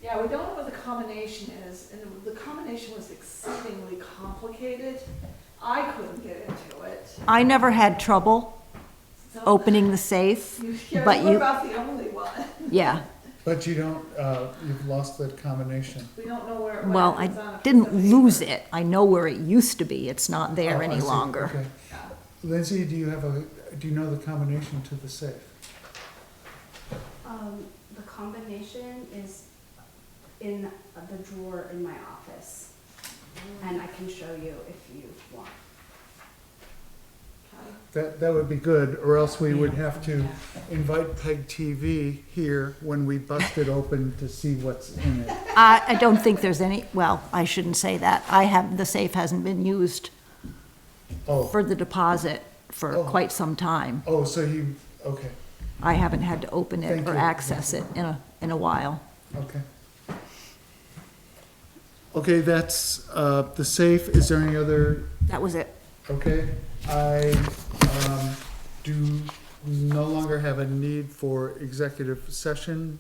Yeah, we don't know what the combination is, and the combination was exceedingly complicated. I couldn't get into it. I never had trouble So- opening the safe, Yeah, but we're you, about the only one. yeah. But you don't, you've lost that combination. We don't know where it went. Well, I It's on a piece didn't of paper. lose it. I know where it used to be. It's not there Oh, I any see. longer. Okay. Lindsay, do you know the combination to the safe? The combination is in the drawer in my office, and I can show you if you want. That would be good, or else we would have to invite Peg TV here when we bust it open to see what's in it. I don't think there's any, well, I shouldn't say that. the safe hasn't been used Oh. for the deposit for Oh. quite some time. Oh, so okay, I haven't had to open it Thank or you. access it in a while. okay. Okay, that's, the safe, is there any other? That was it. Okay, I, do no longer have a need for executive session.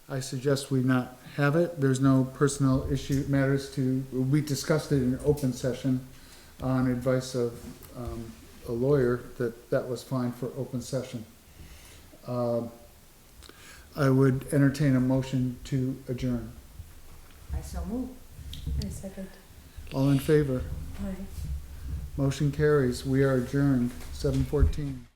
I suggest we not have it. There's no personnel issue matters we discussed it in open session on advice of, a lawyer, that was fine for open session. I would entertain a motion to adjourn. I so move. I second. All in favor? Aye. Motion carries. We are adjourned, 7:14.